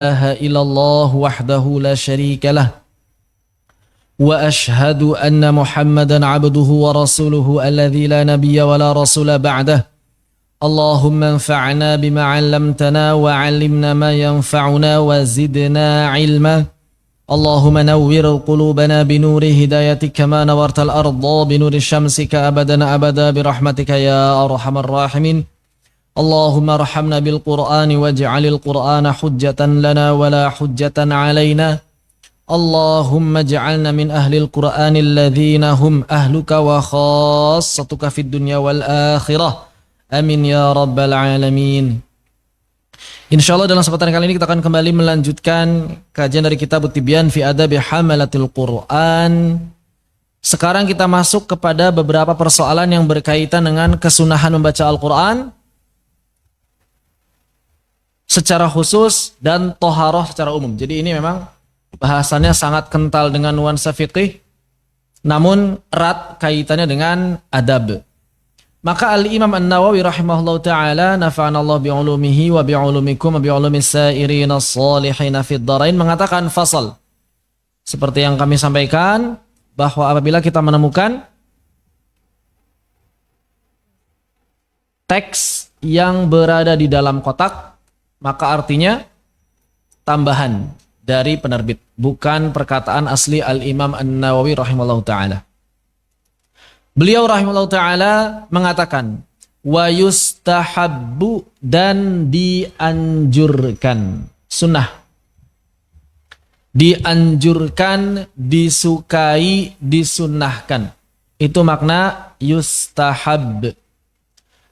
إله إلا الله وحده لا شريك له وأشهد أن محمدا عبده ورسوله الذي لا نبي ولا رسول بعده اللهم انفعنا بما علمتنا وعلمنا ما ينفعنا وزدنا علما اللهم نور قلوبنا بنور هدايتك كما نورت الأرض بنور شمسك أبدا أبدا برحمتك يا أرحم الراحمين اللهم ارحمنا بالقرآن واجعل القرآن حجة لنا ولا حجة علينا اللهم اجعلنا من أهل القرآن الذين هم أهلك وخاصتك في الدنيا والآخرة amin ya rabbal alamin. Insyaallah dalam kesempatan kali ini kita akan kembali melanjutkan kajian dari kitab Tibyan fi Adabi Hamalatil Quran. Sekarang kita masuk kepada beberapa persoalan yang berkaitan dengan kesunahan membaca Al-Quran secara khusus dan toharoh secara umum. Jadi ini memang bahasannya sangat kental dengan nuansa fiqih, namun erat kaitannya dengan adab. Maka Al-Imam An-Nawawi rahimahullah ta'ala nafa'anallah bi'ulumihi wa bi'ulumikum wa bi'ulumis sairina salihina fid dharain mengatakan fasal. Seperti yang kami sampaikan, bahwa apabila kita menemukan teks yang berada di dalam kotak, maka artinya tambahan dari penerbit, bukan perkataan asli Al-Imam An-Nawawi rahimahullah ta'ala. Beliau rahimahullah ta'ala mengatakan wa yustahabbu, dan dianjurkan, sunnah, dianjurkan, disukai, disunnahkan. Itu makna yustahab.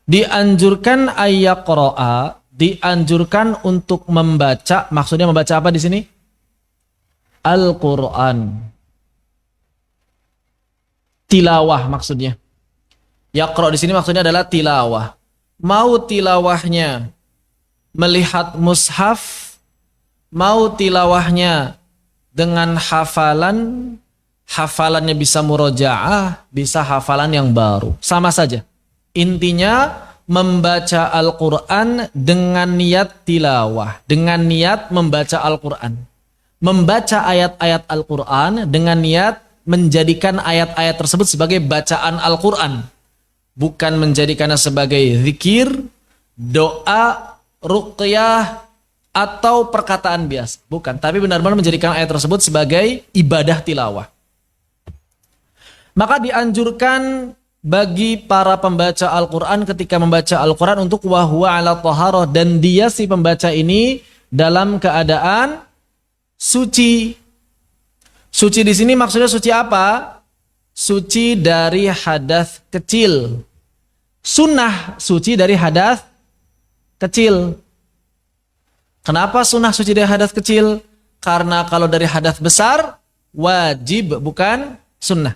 Dianjurkan ayyaqra'a, dianjurkan untuk membaca. Maksudnya membaca apa di sini? Al-Quran. Tilawah maksudnya. Yaqra di sini maksudnya adalah tilawah. Mau tilawahnya melihat mushaf, mau tilawahnya dengan hafalan, hafalannya bisa murojaah, bisa hafalan yang baru. Sama saja. Intinya membaca Al-Quran dengan niat tilawah, dengan niat membaca Al-Quran. Membaca ayat-ayat Al-Quran dengan niat menjadikan ayat-ayat tersebut sebagai bacaan Al-Quran, bukan menjadikannya sebagai zikir, doa, ruqyah, atau perkataan biasa, bukan, tapi benar-benar menjadikan ayat tersebut sebagai ibadah tilawah. Maka dianjurkan bagi para pembaca Al-Quran ketika membaca Al-Quran untuk wahwa ala taharah, dan dia si pembaca ini dalam keadaan suci. Suci di sini maksudnya suci apa? Suci dari hadas kecil. Sunnah suci dari hadas kecil. Kenapa sunnah suci dari hadas kecil? Karena kalau dari hadas besar wajib, bukan sunnah.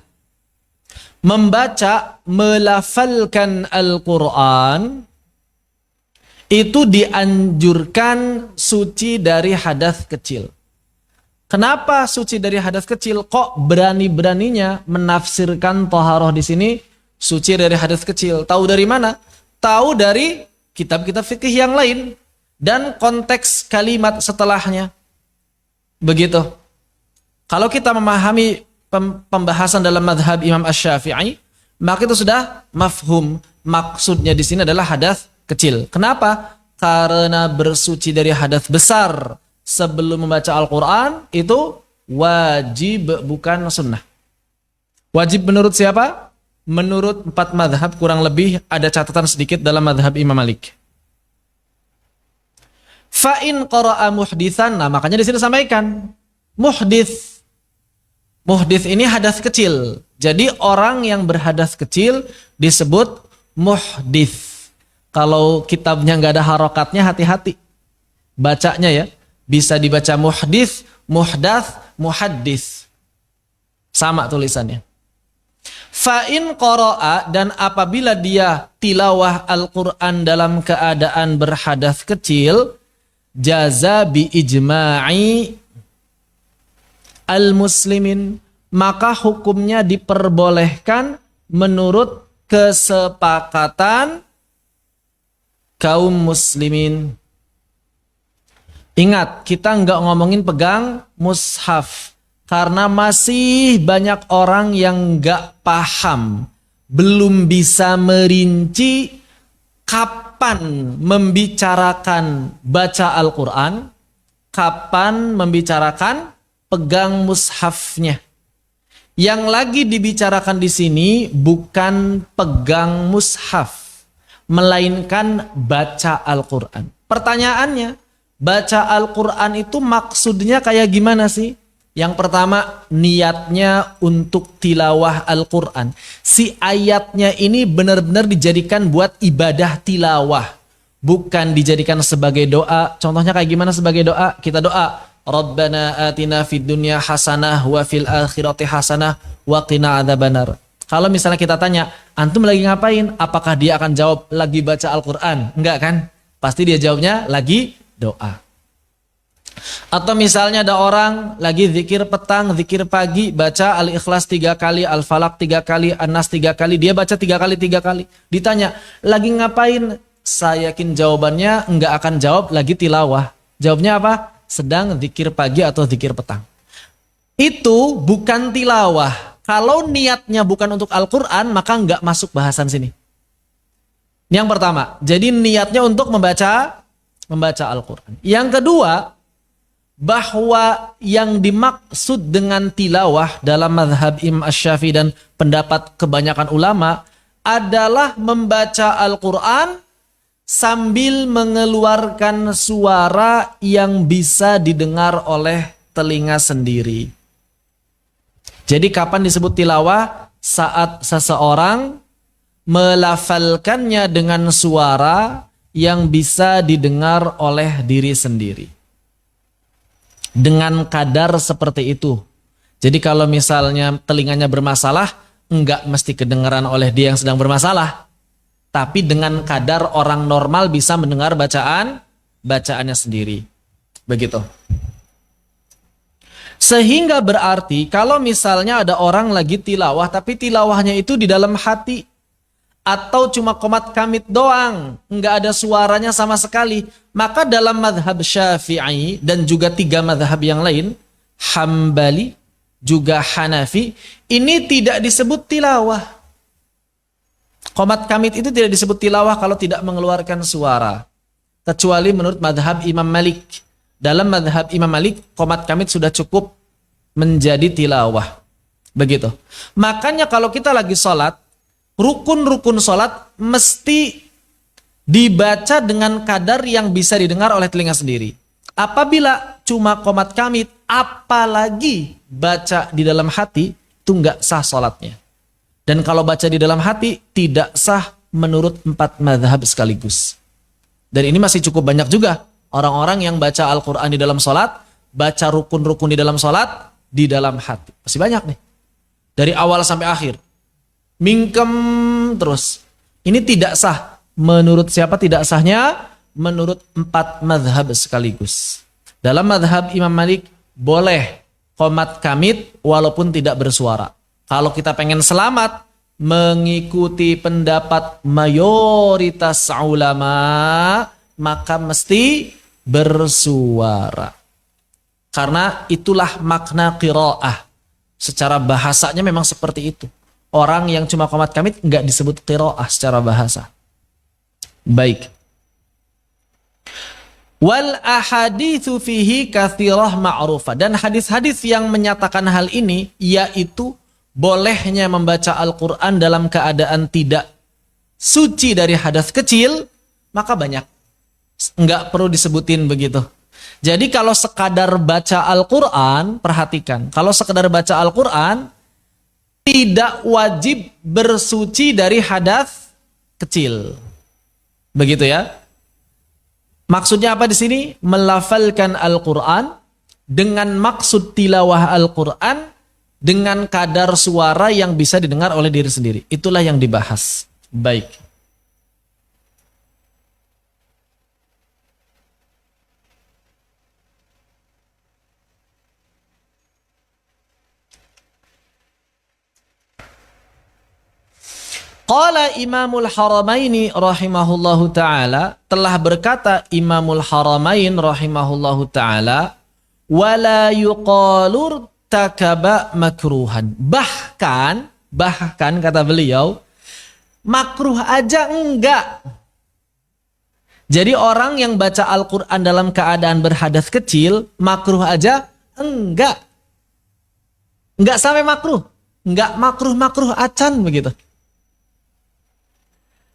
Membaca, melafalkan Al-Quran itu dianjurkan suci dari hadas kecil. Kenapa suci dari hadas kecil? Kok berani-beraninya menafsirkan taharah di sini suci dari hadas kecil? Tahu dari mana? Tahu dari kitab-kitab fikih yang lain dan konteks kalimat setelahnya. Begitu. Kalau kita memahami pembahasan dalam madhab Imam Asy-Syafi'i, maka itu sudah mafhum. Maksudnya di sini adalah hadas kecil. Kenapa? Karena bersuci dari hadas besar sebelum membaca Al-Quran itu wajib, bukan sunnah. Wajib menurut siapa? Menurut 4 madhab, kurang lebih ada catatan sedikit dalam madhab Imam Malik. Fa'in qara'a muhdithan, nah makanya di sini sampaikan muhdits. Muhdits ini hadas kecil. Jadi orang yang berhadas kecil disebut muhdits. Kalau kitabnya nggak ada harokatnya, hati-hati bacanya ya. Bisa dibaca muhdits, muhdats, muhaddits. Sama tulisannya. Fa'in qara'a, dan apabila dia tilawah Al-Quran dalam keadaan berhadas kecil, jaza bi ijma'i al-muslimin, maka hukumnya diperbolehkan menurut kesepakatan kaum muslimin. Ingat, kita nggak ngomongin pegang mushaf. Karena masih banyak orang yang nggak paham, belum bisa merinci kapan membicarakan baca Al-Quran, kapan membicarakan pegang mushafnya. Yang lagi dibicarakan di sini bukan pegang mushaf, melainkan baca Al-Quran. Pertanyaannya, baca Al-Quran itu maksudnya kayak gimana sih? Yang pertama, niatnya untuk tilawah Al-Quran. Si ayatnya ini benar-benar dijadikan buat ibadah tilawah, bukan dijadikan sebagai doa. Contohnya kayak gimana sebagai doa? Kita doa, Rabbana atina fid dunya hasanah wa fil akhirati hasanah wa qina adzabannar. Kalau misalnya kita tanya, antum lagi ngapain? Apakah dia akan jawab lagi baca Al-Quran? Enggak kan? Pasti dia jawabnya lagi doa. Atau misalnya ada orang lagi zikir petang, zikir pagi, baca Al-Ikhlas 3 kali, Al-Falaq 3 kali, An-Nas 3 kali, dia baca 3 kali 3 kali. Ditanya, lagi ngapain? Saya yakin jawabannya enggak akan jawab lagi tilawah. Jawabnya apa? Sedang zikir pagi atau zikir petang. Itu bukan tilawah. Kalau niatnya bukan untuk Al-Quran, maka enggak masuk bahasan sini. Yang pertama, jadi niatnya untuk membaca Al-Quran. Yang kedua, bahwa yang dimaksud dengan tilawah dalam mazhab Imam Asy-Syafi'i dan pendapat kebanyakan ulama adalah membaca Al-Quran sambil mengeluarkan suara yang bisa didengar oleh telinga sendiri. Jadi kapan disebut tilawah? Saat seseorang melafalkannya dengan suara yang bisa didengar oleh diri sendiri. Dengan kadar seperti itu. Jadi kalau misalnya telinganya bermasalah, enggak mesti kedengaran oleh dia yang sedang bermasalah. Tapi dengan kadar orang normal bisa mendengar bacaannya sendiri. Begitu. Sehingga berarti kalau misalnya ada orang lagi tilawah, tapi tilawahnya itu di dalam hati, atau cuma qomat kamit doang, nggak ada suaranya sama sekali, maka dalam mazhab Syafi'i dan juga 3 mazhab yang lain, Hambali juga Hanafi, ini tidak disebut tilawah. Qomat kamit itu tidak disebut tilawah kalau tidak mengeluarkan suara, kecuali menurut mazhab Imam Malik. Dalam mazhab Imam Malik, qomat kamit sudah cukup menjadi tilawah. Begitu. Makanya kalau kita lagi sholat, rukun-rukun sholat mesti dibaca dengan kadar yang bisa didengar oleh telinga sendiri. Apabila cuma qomat kamit, apalagi baca di dalam hati, itu nggak sah sholatnya. Dan kalau baca di dalam hati, tidak sah menurut 4 mazhab sekaligus. Dan ini masih cukup banyak juga orang-orang yang baca Al-Quran di dalam sholat, baca rukun-rukun di dalam sholat, di dalam hati. Masih banyak nih. Dari awal sampai akhir. Mingkem terus. Ini tidak sah. Menurut siapa tidak sahnya? Menurut 4 mazhab sekaligus. Dalam mazhab Imam Malik boleh qomat kamit walaupun tidak bersuara. Kalau kita pengen selamat mengikuti pendapat mayoritas ulama, maka mesti bersuara. Karena itulah makna qiraah. Secara bahasanya memang seperti itu. Orang yang cuma qomat kamit enggak disebut qiraah secara bahasa. Baik. Wal ahaditsu fihi katsirah ma'rufah. Dan hadis-hadis yang menyatakan hal ini yaitu bolehnya membaca Al-Quran dalam keadaan tidak suci dari hadas kecil, maka banyak. Enggak perlu disebutin begitu. Jadi kalau sekadar baca Al-Quran, perhatikan. Kalau sekadar baca Al-Quran, tidak wajib bersuci dari hadas kecil. Begitu ya. Maksudnya apa di sini? Melafalkan Al-Quran dengan maksud tilawah Al-Quran dengan kadar suara yang bisa didengar oleh diri sendiri. Itulah yang dibahas. Baik. Qala Imamul Haramaini rahimahullahu ta'ala, telah berkata Imamul Haramain rahimahullahu ta'ala, wala yuqalur takaba makruhan. Bahkan kata beliau, makruh aja enggak. Jadi orang yang baca Al-Quran dalam keadaan berhadas kecil, makruh aja enggak. Enggak sampai makruh. Enggak makruh acan begitu.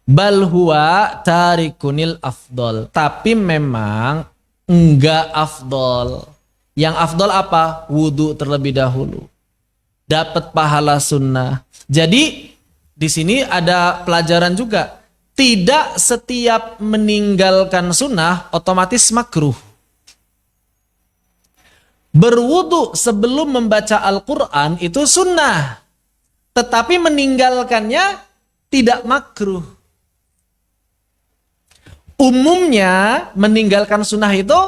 Bal huwa tarikunil afdol. Tapi memang enggak afdol. Yang afdol apa? Wudu terlebih dahulu. Dapat pahala sunnah. Jadi di sini ada pelajaran juga. Tidak setiap meninggalkan sunnah otomatis makruh. Berwudu sebelum membaca Al-Quran itu sunnah. Tetapi meninggalkannya tidak makruh. Umumnya meninggalkan sunnah itu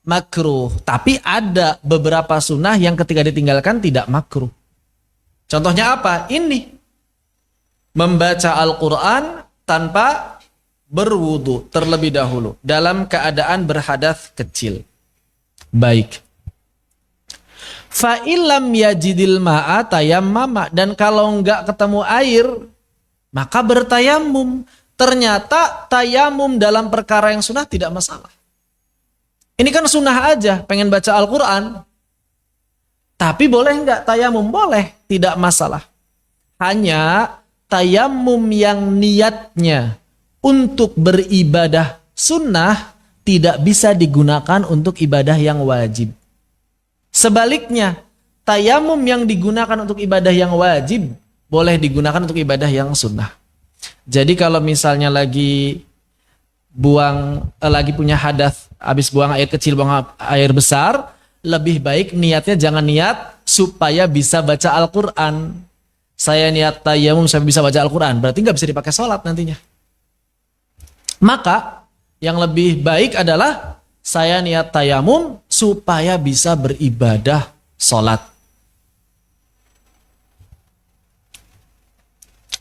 makruh. Tapi ada beberapa sunnah yang ketika ditinggalkan tidak makruh. Contohnya apa? Ini. Membaca Al-Quran tanpa berwudu terlebih dahulu. Dalam keadaan berhadas kecil. Baik. Fa'ilam yajidil ma'a tayammama. Dan kalau enggak ketemu air, maka bertayamum. Ternyata tayamum dalam perkara yang sunnah tidak masalah. Ini kan sunnah aja, pengen baca Al-Quran. Tapi boleh enggak tayamum? Boleh, tidak masalah. Hanya tayamum yang niatnya untuk beribadah sunnah tidak bisa digunakan untuk ibadah yang wajib. Sebaliknya, tayamum yang digunakan untuk ibadah yang wajib boleh digunakan untuk ibadah yang sunnah. Jadi kalau misalnya lagi punya hadas, habis buang air kecil, buang air besar, lebih baik niatnya jangan niat supaya bisa baca Al-Quran. Saya niat tayamum saya bisa baca Al-Quran, berarti nggak bisa dipakai sholat nantinya. Maka yang lebih baik adalah saya niat tayamum supaya bisa beribadah sholat.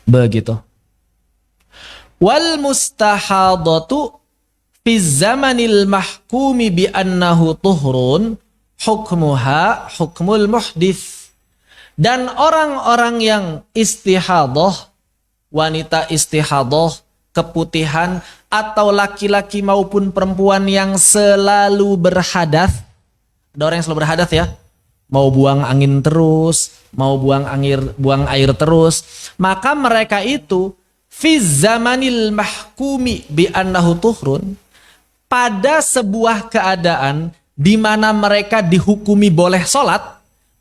Begitu. Wal mustahadatu fi zamanil mahkumi bi annahu tuhurun hukmuha hukmul muhdits. Dan orang-orang yang istihadah, wanita istihadah, keputihan, atau laki-laki maupun perempuan yang selalu berhadas. Ada orang yang selalu berhadas ya, mau buang angin terus, mau buang air terus, maka mereka itu fi zamanil mahkumi bi annahu tuhrun, pada sebuah keadaan di mana mereka dihukumi boleh salat,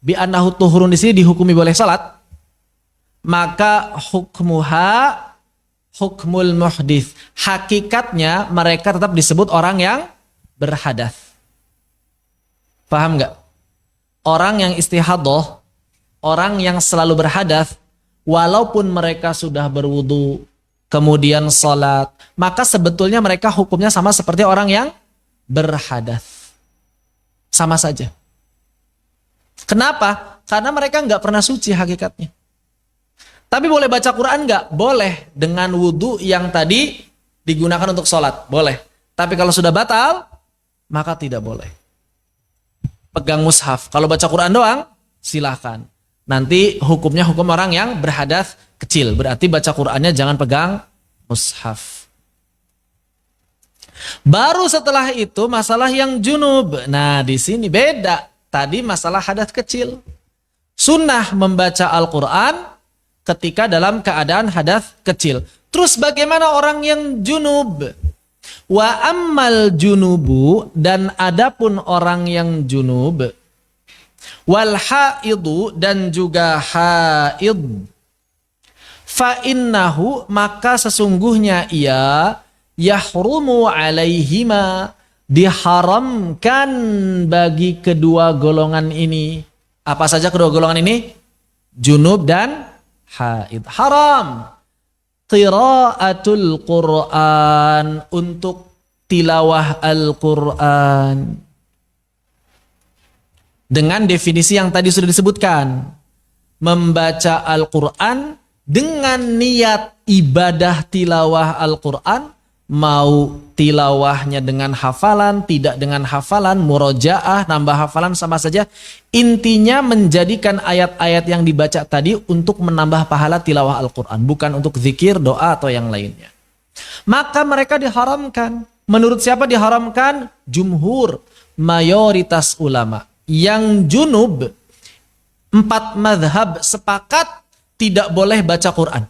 bi annahu tuhrun di sini dihukumi boleh salat, maka hukmuha hukmul muhdits, hakikatnya mereka tetap disebut orang yang berhadas. Paham nggak? Orang yang istihadah, orang yang selalu berhadas, walaupun mereka sudah berwudu, kemudian salat, maka sebetulnya mereka hukumnya sama seperti orang yang berhadas. Sama saja. Kenapa? Karena mereka nggak pernah suci hakikatnya. Tapi boleh baca Quran nggak? Boleh. Dengan wudu yang tadi digunakan untuk sholat. Boleh. Tapi kalau sudah batal, maka tidak boleh. Pegang mushaf. Kalau baca Quran doang, silahkan. Nanti hukumnya hukum orang yang berhadas kecil. Berarti baca Qurannya jangan pegang mushaf. Baru setelah itu masalah yang junub. Nah di sini beda. Tadi masalah hadas kecil. Sunnah membaca Al-Quran ketika dalam keadaan hadas kecil. Terus bagaimana orang yang junub? Wa ammal junubu, dan adapun orang yang junub, wal haidu, dan juga haid, fa innahu, maka sesungguhnya ia, yahrumu alaihima, diharamkan bagi kedua golongan ini. Apa saja kedua golongan ini? Junub dan haid. Haram qiraatul Quran, untuk tilawah Al-Quran. Dengan definisi yang tadi sudah disebutkan. Membaca Al-Quran dengan niat ibadah tilawah Al-Quran, mau tilawahnya dengan hafalan, tidak dengan hafalan, murojaah, nambah hafalan sama saja. Intinya menjadikan ayat-ayat yang dibaca tadi untuk menambah pahala tilawah Al-Quran, bukan untuk zikir, doa, atau yang lainnya. Maka mereka diharamkan. Menurut siapa diharamkan? Jumhur, mayoritas ulama. Yang junub, 4 madhab sepakat tidak boleh baca Quran.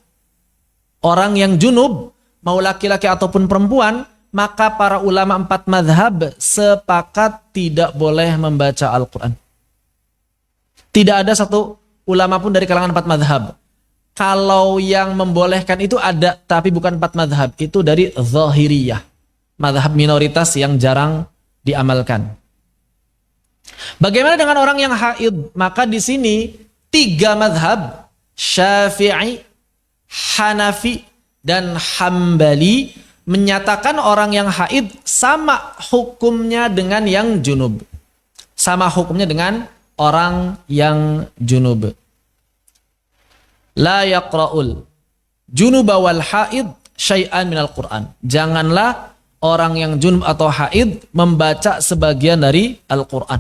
Orang yang junub, mau laki-laki ataupun perempuan, maka para ulama 4 madhab sepakat tidak boleh membaca Al-Quran. Tidak ada satu ulama pun dari kalangan 4 madhab. Kalau yang membolehkan itu ada, tapi bukan 4 madhab. Itu dari Zahiriyah, madhab minoritas yang jarang diamalkan. Bagaimana dengan orang yang haid? Maka di sini 3 madhab, Syafi'i, Hanafi, dan Hambali, menyatakan orang yang haid sama hukumnya dengan yang junub. Sama hukumnya dengan orang yang junub. La yaqra'ul junuba wal haid syai'an minal Qur'an. Janganlah orang yang junub atau haid membaca sebagian dari Al-Quran.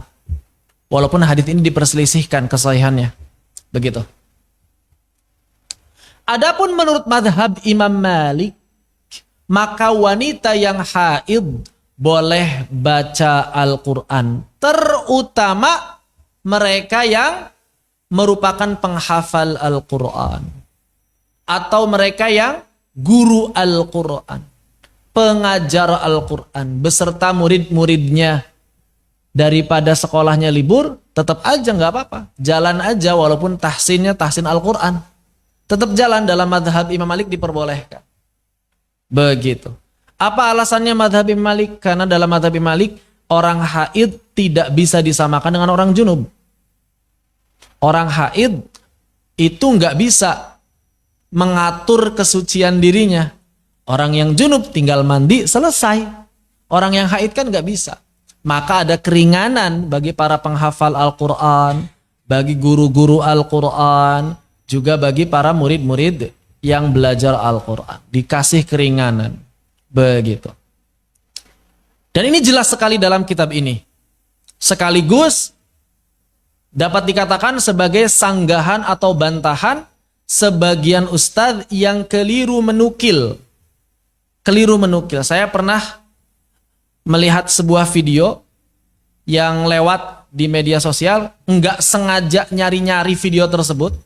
Walaupun hadis ini diperselisihkan kesahihannya. Begitu. Adapun menurut madhab Imam Malik, maka wanita yang haid boleh baca Al-Quran. Terutama mereka yang merupakan penghafal Al-Quran. Atau mereka yang guru Al-Quran. Pengajar Al-Quran. Beserta murid-muridnya. Daripada sekolahnya libur, tetap aja nggak apa-apa. Jalan aja walaupun tahsinnya tahsin Al-Quran. Tetap jalan, dalam madhab Imam Malik diperbolehkan. Begitu. Apa alasannya madhab Imam Malik? Karena dalam madhab Imam Malik, orang haid tidak bisa disamakan dengan orang junub. Orang haid itu nggak bisa mengatur kesucian dirinya. Orang yang junub tinggal mandi, selesai. Orang yang haid kan nggak bisa. Maka ada keringanan bagi para penghafal Al-Quran, bagi guru-guru Al-Quran, juga bagi para murid-murid yang belajar Al-Quran. Dikasih keringanan. Begitu. Dan ini jelas sekali dalam kitab ini. Sekaligus dapat dikatakan sebagai sanggahan atau bantahan sebagian ustadz yang keliru menukil. Keliru menukil. Saya pernah melihat sebuah video yang lewat di media sosial, nggak sengaja nyari-nyari video tersebut,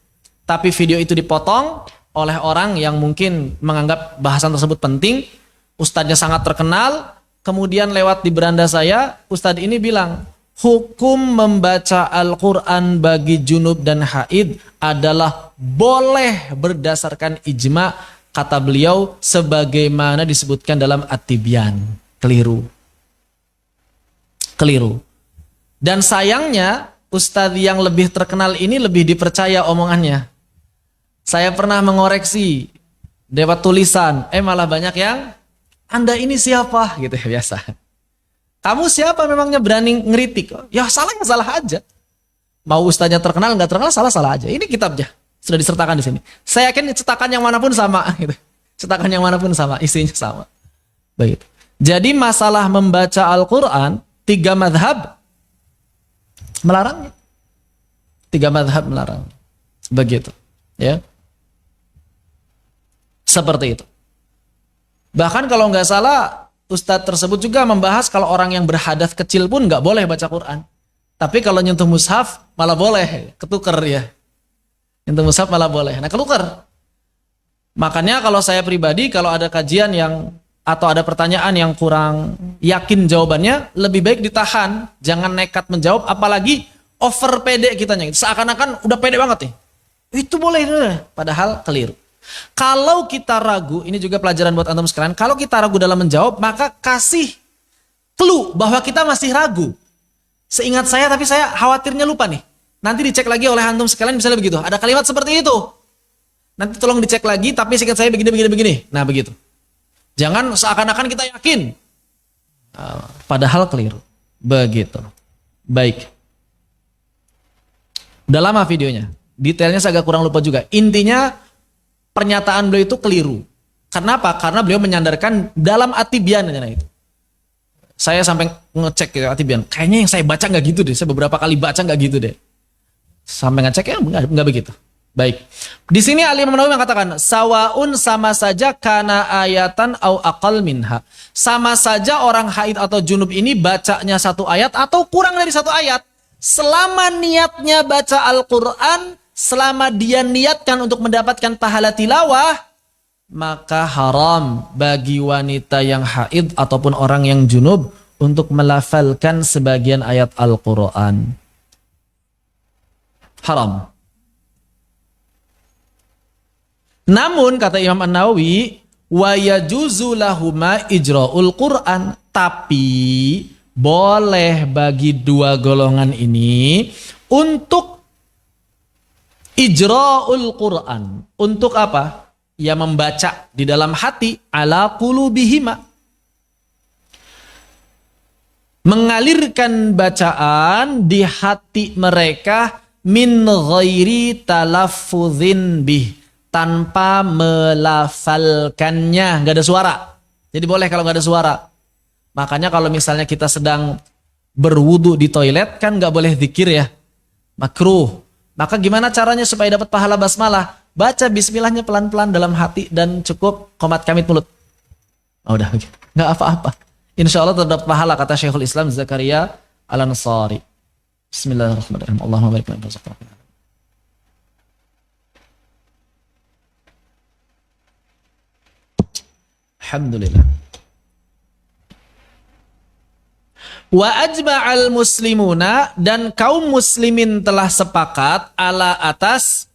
tapi video itu dipotong oleh orang yang mungkin menganggap bahasan tersebut penting, ustadznya sangat terkenal, kemudian lewat di beranda saya, ustadz ini bilang, hukum membaca Al-Quran bagi junub dan haid adalah boleh berdasarkan ijma, kata beliau, sebagaimana disebutkan dalam At-Tibyan. Keliru. Keliru. Dan sayangnya ustadz yang lebih terkenal ini lebih dipercaya omongannya. Saya pernah mengoreksi lewat tulisan, malah banyak yang Anda ini siapa gitu ya, biasa. Kamu siapa memangnya berani ngeritik? Ya salah aja. Mau ustadznya terkenal nggak terkenal salah aja. Ini kitabnya sudah disertakan di sini. Saya yakin cetakan yang manapun sama gitu. Cetakan yang manapun sama, isinya sama. Begitu. Jadi masalah membaca Al-Quran, 3 madhab melarangnya. 3 madhab melarang. Begitu. Ya. Seperti itu. Bahkan kalau nggak salah, ustadz tersebut juga membahas kalau orang yang berhadas kecil pun nggak boleh baca Quran. Tapi kalau nyentuh mushaf malah boleh. Ketuker ya. Nyentuh mushaf malah boleh. Nah ketuker. Makanya kalau saya pribadi, kalau ada kajian yang atau ada pertanyaan yang kurang yakin jawabannya, lebih baik ditahan, jangan nekat menjawab, apalagi over pede kitanya, seakan-akan udah pede banget nih, itu boleh, padahal keliru. Kalau kita ragu, ini juga pelajaran buat antum sekalian, kalau kita ragu dalam menjawab, maka kasih clue bahwa kita masih ragu. Seingat saya, tapi saya khawatirnya lupa nih, nanti dicek lagi oleh antum sekalian, misalnya begitu, ada kalimat seperti itu, nanti tolong dicek lagi, tapi seingat saya begini, nah begitu. Jangan seakan-akan kita yakin. Padahal keliru. Begitu. Baik. Udah lama videonya. Detailnya saya agak kurang lupa juga. Intinya, pernyataan beliau itu keliru. Kenapa? Karena beliau menyandarkan dalam At-Tibyan itu. Saya sampai ngecek gitu At-Tibyan. Kayaknya yang saya baca nggak gitu deh. Saya beberapa kali baca nggak gitu deh. Sampai ngecek ya nggak begitu. Baik. Di sini Al-Imam Nawawi mengatakan sawaun sama saja kana ayatan au aqal minha. Sama saja orang haid atau junub ini bacanya satu ayat atau kurang dari satu ayat. Selama niatnya baca Al-Quran, selama dia niatkan untuk mendapatkan pahala tilawah, maka haram bagi wanita yang haid ataupun orang yang junub untuk melafalkan sebagian ayat Al-Quran. Haram. Namun kata Imam An-Nawawi, wa yajuzu lahuma ijra'ul Qur'an, tapi boleh bagi dua golongan ini untuk ijra'ul Qur'an. Untuk apa? Ya membaca di dalam hati ala qulubihima. Mengalirkan bacaan di hati mereka min ghairi talaffuzin bih, tanpa melafalkannya, nggak ada suara. Jadi boleh kalau nggak ada suara. Makanya kalau misalnya kita sedang berwudu di toilet kan nggak boleh zikir ya, makruh. Maka gimana caranya supaya dapat pahala basmalah? Baca bismillahnya pelan-pelan dalam hati dan cukup qomat kamit mulut. Oh, udah nggak apa-apa. Insya Allah terdapat pahala kata Syekhul Islam Zakaria Al-Ansari. Bismillahirrahmanirrahim. Allahumma barik lana fi rizqina. Alhamdulillah. Wa ajma'al muslimuna, dan kaum muslimin telah sepakat ala atas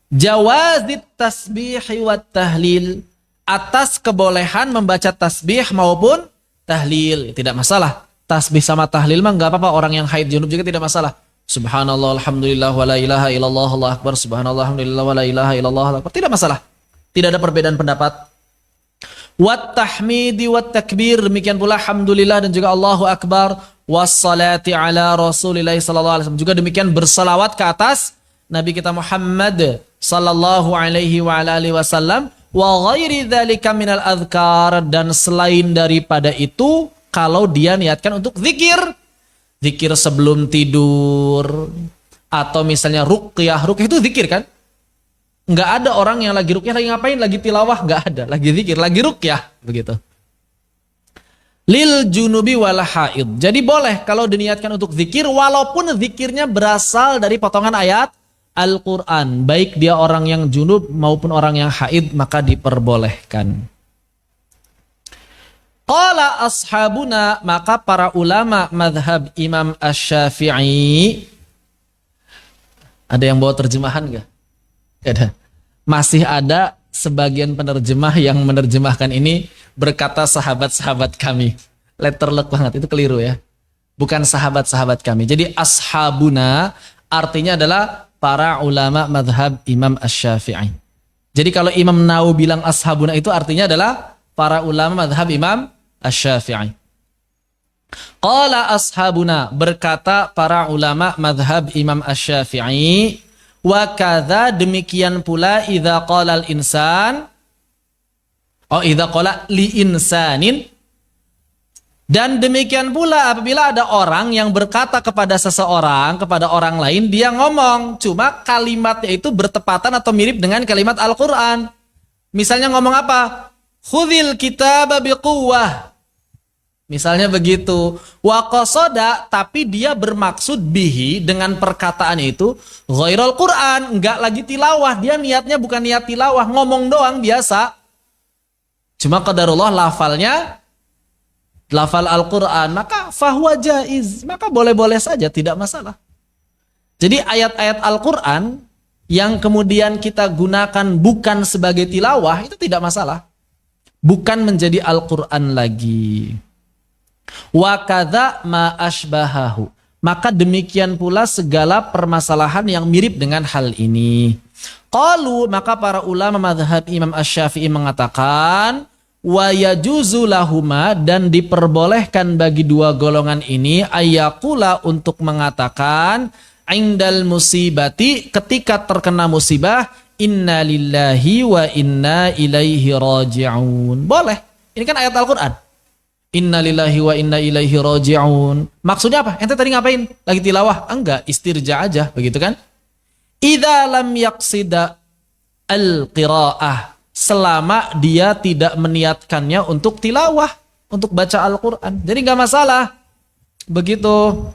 jawazit tasbihi wat tahlil, atas kebolehan membaca tasbih maupun tahlil. Tidak masalah. Tasbih sama tahlil mah enggak apa-apa, orang yang haid junub juga tidak masalah. Subhanallah alhamdulillah wa la ilaha illallah Allahu akbar, subhanallah alhamdulillah wa la ilaha illallah Allahu akbar. Tidak masalah. Tidak ada perbedaan pendapat. Wat tahmidi wat takbir, demikian pula alhamdulillah dan juga Allahu akbar, wassalati ala Rasulillah sallallahu alaihi wasallam, juga demikian bersalawat ke atas Nabi kita Muhammad sallallahu alaihi wa alihi wasallam, wa ghairi dzalika minal azkar, dan selain daripada itu kalau dia niatkan untuk zikir sebelum tidur, atau misalnya ruqyah itu zikir kan? Nggak ada orang yang lagi ruqyah, lagi ngapain? Lagi tilawah? Nggak ada. Lagi zikir, lagi ruqyah. Begitu. Lil junubi wal haid. Jadi boleh kalau diniatkan untuk zikir, walaupun zikirnya berasal dari potongan ayat Al-Quran. Baik dia orang yang junub maupun orang yang haid, maka diperbolehkan. Qala ashabuna, maka para ulama madhab Imam Asy-Syafi'i. Ada yang bawa terjemahan nggak? Ada. Masih ada sebagian penerjemah yang menerjemahkan ini berkata sahabat-sahabat kami. Letterlock banget, itu keliru ya. Bukan sahabat-sahabat kami. Jadi ashabuna artinya adalah para ulama madhab Imam Asy-Syafi'i. Jadi kalau Imam Nawawi bilang ashabuna itu artinya adalah para ulama madhab Imam Asy-Syafi'i. Qala ashabuna, berkata para ulama madhab Imam Asy-Syafi'i. Wa kadza, demikian pula idza qala al-insan, idza qala li insanin, dan demikian pula apabila ada orang yang berkata kepada seseorang, kepada orang lain, dia ngomong cuma kalimatnya itu bertepatan atau mirip dengan kalimat Al-Qur'an. Misalnya ngomong apa? Khudhil kitaba biquwwah. Misalnya begitu. Wa qasada, tapi dia bermaksud bihi dengan perkataan itu ghairul Qur'an, enggak lagi tilawah. Dia niatnya bukan niat tilawah, ngomong doang biasa. Cuma qadarullah lafal Al-Qur'an, maka fahuwa jaiz, maka boleh-boleh saja, tidak masalah. Jadi ayat-ayat Al-Qur'an yang kemudian kita gunakan bukan sebagai tilawah itu tidak masalah. Bukan menjadi Al-Qur'an lagi. Wa kadza ma asbahahu, maka demikian pula segala permasalahan yang mirip dengan hal ini. Qalu, maka para ulama mazhab Imam Asy-Syafi'i mengatakan wa yajuzu lahuma, dan diperbolehkan bagi dua golongan ini ayaqula, untuk mengatakan indal musibati, ketika terkena musibah, inna lillahi wa inna ilaihi raji'un. Boleh. Ini kan ayat Al-Quran. Inna lillahi wa inna ilaihi raji'un. Maksudnya apa? Ente tadi ngapain? Lagi tilawah? Enggak, istirja aja, begitu kan? Idza lam yaqsida al-qiraah, selama dia tidak meniatkannya untuk tilawah, untuk baca Al-Quran. Jadi enggak masalah. Begitu.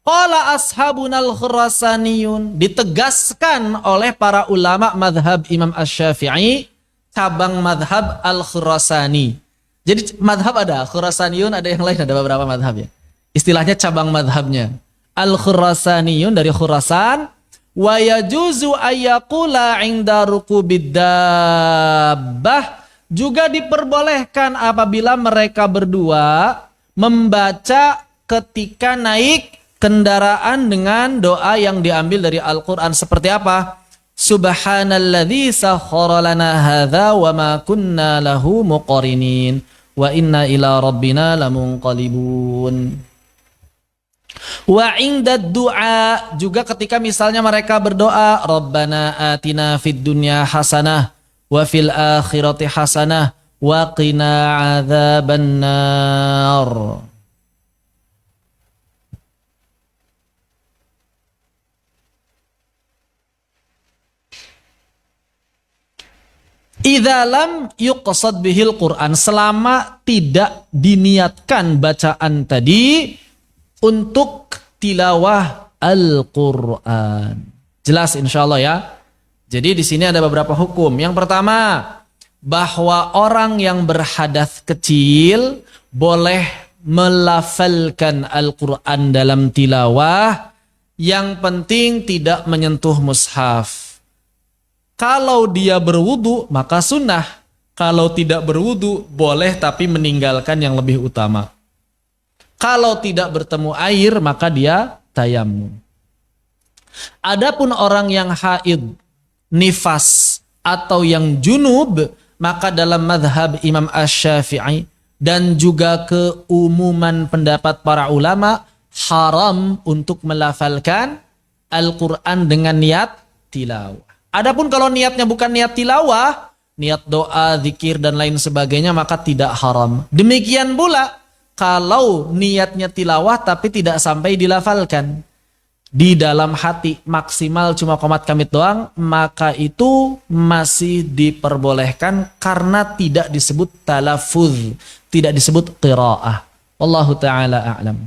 Qala ashabunal khurasaniyun, ditegaskan oleh para ulama madhab Imam Asy-Syafi'i, cabang madhab Al-Khurasani. Jadi madhab ada, Khurasaniyun ada yang lain, ada beberapa madhab ya. Istilahnya cabang madhabnya. Al-Khurasaniyun dari Khurasan, wa yajuzu ayyaqula 'inda rukubid dabbah, juga diperbolehkan apabila mereka berdua membaca ketika naik kendaraan dengan doa yang diambil dari Al-Quran. Seperti apa? Subhanalladzi sakhkhara lana hadza wa ma kunna lahu muqrinin wa inna ila rabbina lamunqalibun. Wa 'inda du'a, juga ketika misalnya mereka berdoa, Rabbana atina fid dunya hasanah wa fil akhirati hasanah wa qina adzabannar. Idza lam yuqsad bihil Qur'an, selama tidak diniatkan bacaan tadi untuk tilawah Al-Qur'an. Jelas insyaallah ya. Jadi di sini ada beberapa hukum. Yang pertama, bahwa orang yang berhadas kecil boleh melafalkan Al-Qur'an dalam tilawah, yang penting tidak menyentuh mushaf. Kalau dia berwudu maka sunnah. Kalau tidak berwudu boleh tapi meninggalkan yang lebih utama. Kalau tidak bertemu air maka dia tayamum. Adapun orang yang haid, nifas atau yang junub, maka dalam madhab Imam Asy-Syafi'i dan juga keumuman pendapat para ulama, haram untuk melafalkan Al-Quran dengan niat tilawah. Adapun kalau niatnya bukan niat tilawah, niat doa, zikir dan lain sebagainya, maka tidak haram. Demikian pula kalau niatnya tilawah tapi tidak sampai dilafalkan, di dalam hati maksimal cuma qomat kamit doang, maka itu masih diperbolehkan karena tidak disebut talafuz, tidak disebut qiraah. Wallahu ta'ala a'lam.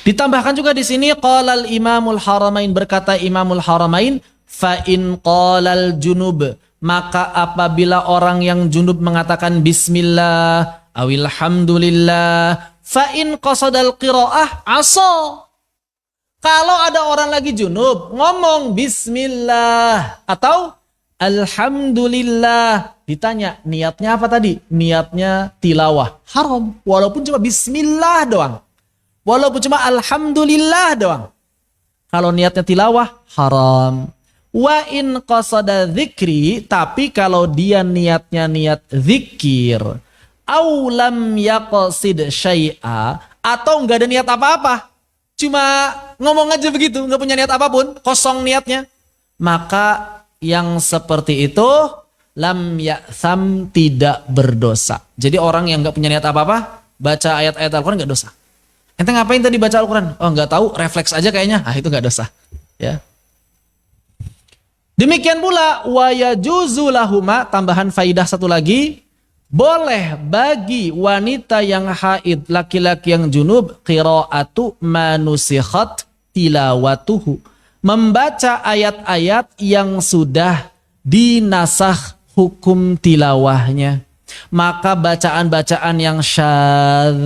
Ditambahkan juga di sini qalal Imamul Haramain, berkata Imamul Haramain, fa in qalal junub, maka apabila orang yang junub mengatakan bismillah awil hamdulillah, fa in qasadal qiraah asa. Kalau ada orang lagi junub ngomong bismillah atau alhamdulillah, ditanya niatnya apa tadi? Niatnya tilawah, haram walaupun cuma bismillah doang. Walaupun cuma alhamdulillah doang. Kalau niatnya tilawah, haram. Wa in qasada dzikri, tapi kalau dia niatnya niat zikir, au lam yaqsid syai'a, atau enggak ada niat apa-apa, cuma ngomong aja begitu, enggak punya niat apapun, kosong niatnya, maka yang seperti itu lam ya'tham, tidak berdosa. Jadi orang yang enggak punya niat apa-apa baca ayat-ayat Al-Qur'an enggak dosa. Ente ngapain tadi baca Al-Quran? Oh nggak tahu, refleks aja kayaknya. Ah itu nggak dosa. Ya. Demikian pula wa yajuzu lahuma, tambahan faidah satu lagi, boleh bagi wanita yang haid, laki-laki yang junub, qiraatu manusikhat tilawatuhu, membaca ayat-ayat yang sudah dinasakh hukum tilawahnya. Maka bacaan-bacaan yang syadz,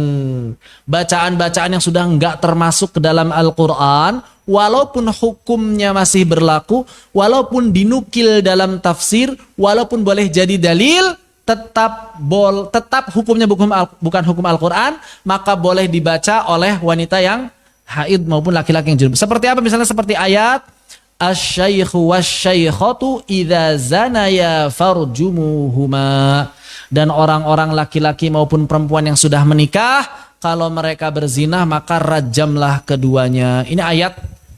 bacaan-bacaan yang sudah enggak termasuk ke dalam Al-Quran, walaupun hukumnya masih berlaku, walaupun dinukil dalam tafsir, walaupun boleh jadi dalil, tetap hukumnya bukan hukum Al-Quran, maka boleh dibaca oleh wanita yang haid maupun laki-laki yang junub. Seperti apa? Misalnya seperti ayat asy-syaikhu wasy-syaikhatu idza zanaya farjumuhuma, dan orang-orang laki-laki maupun perempuan yang sudah menikah, kalau mereka berzina maka rajamlah keduanya. Ini ayat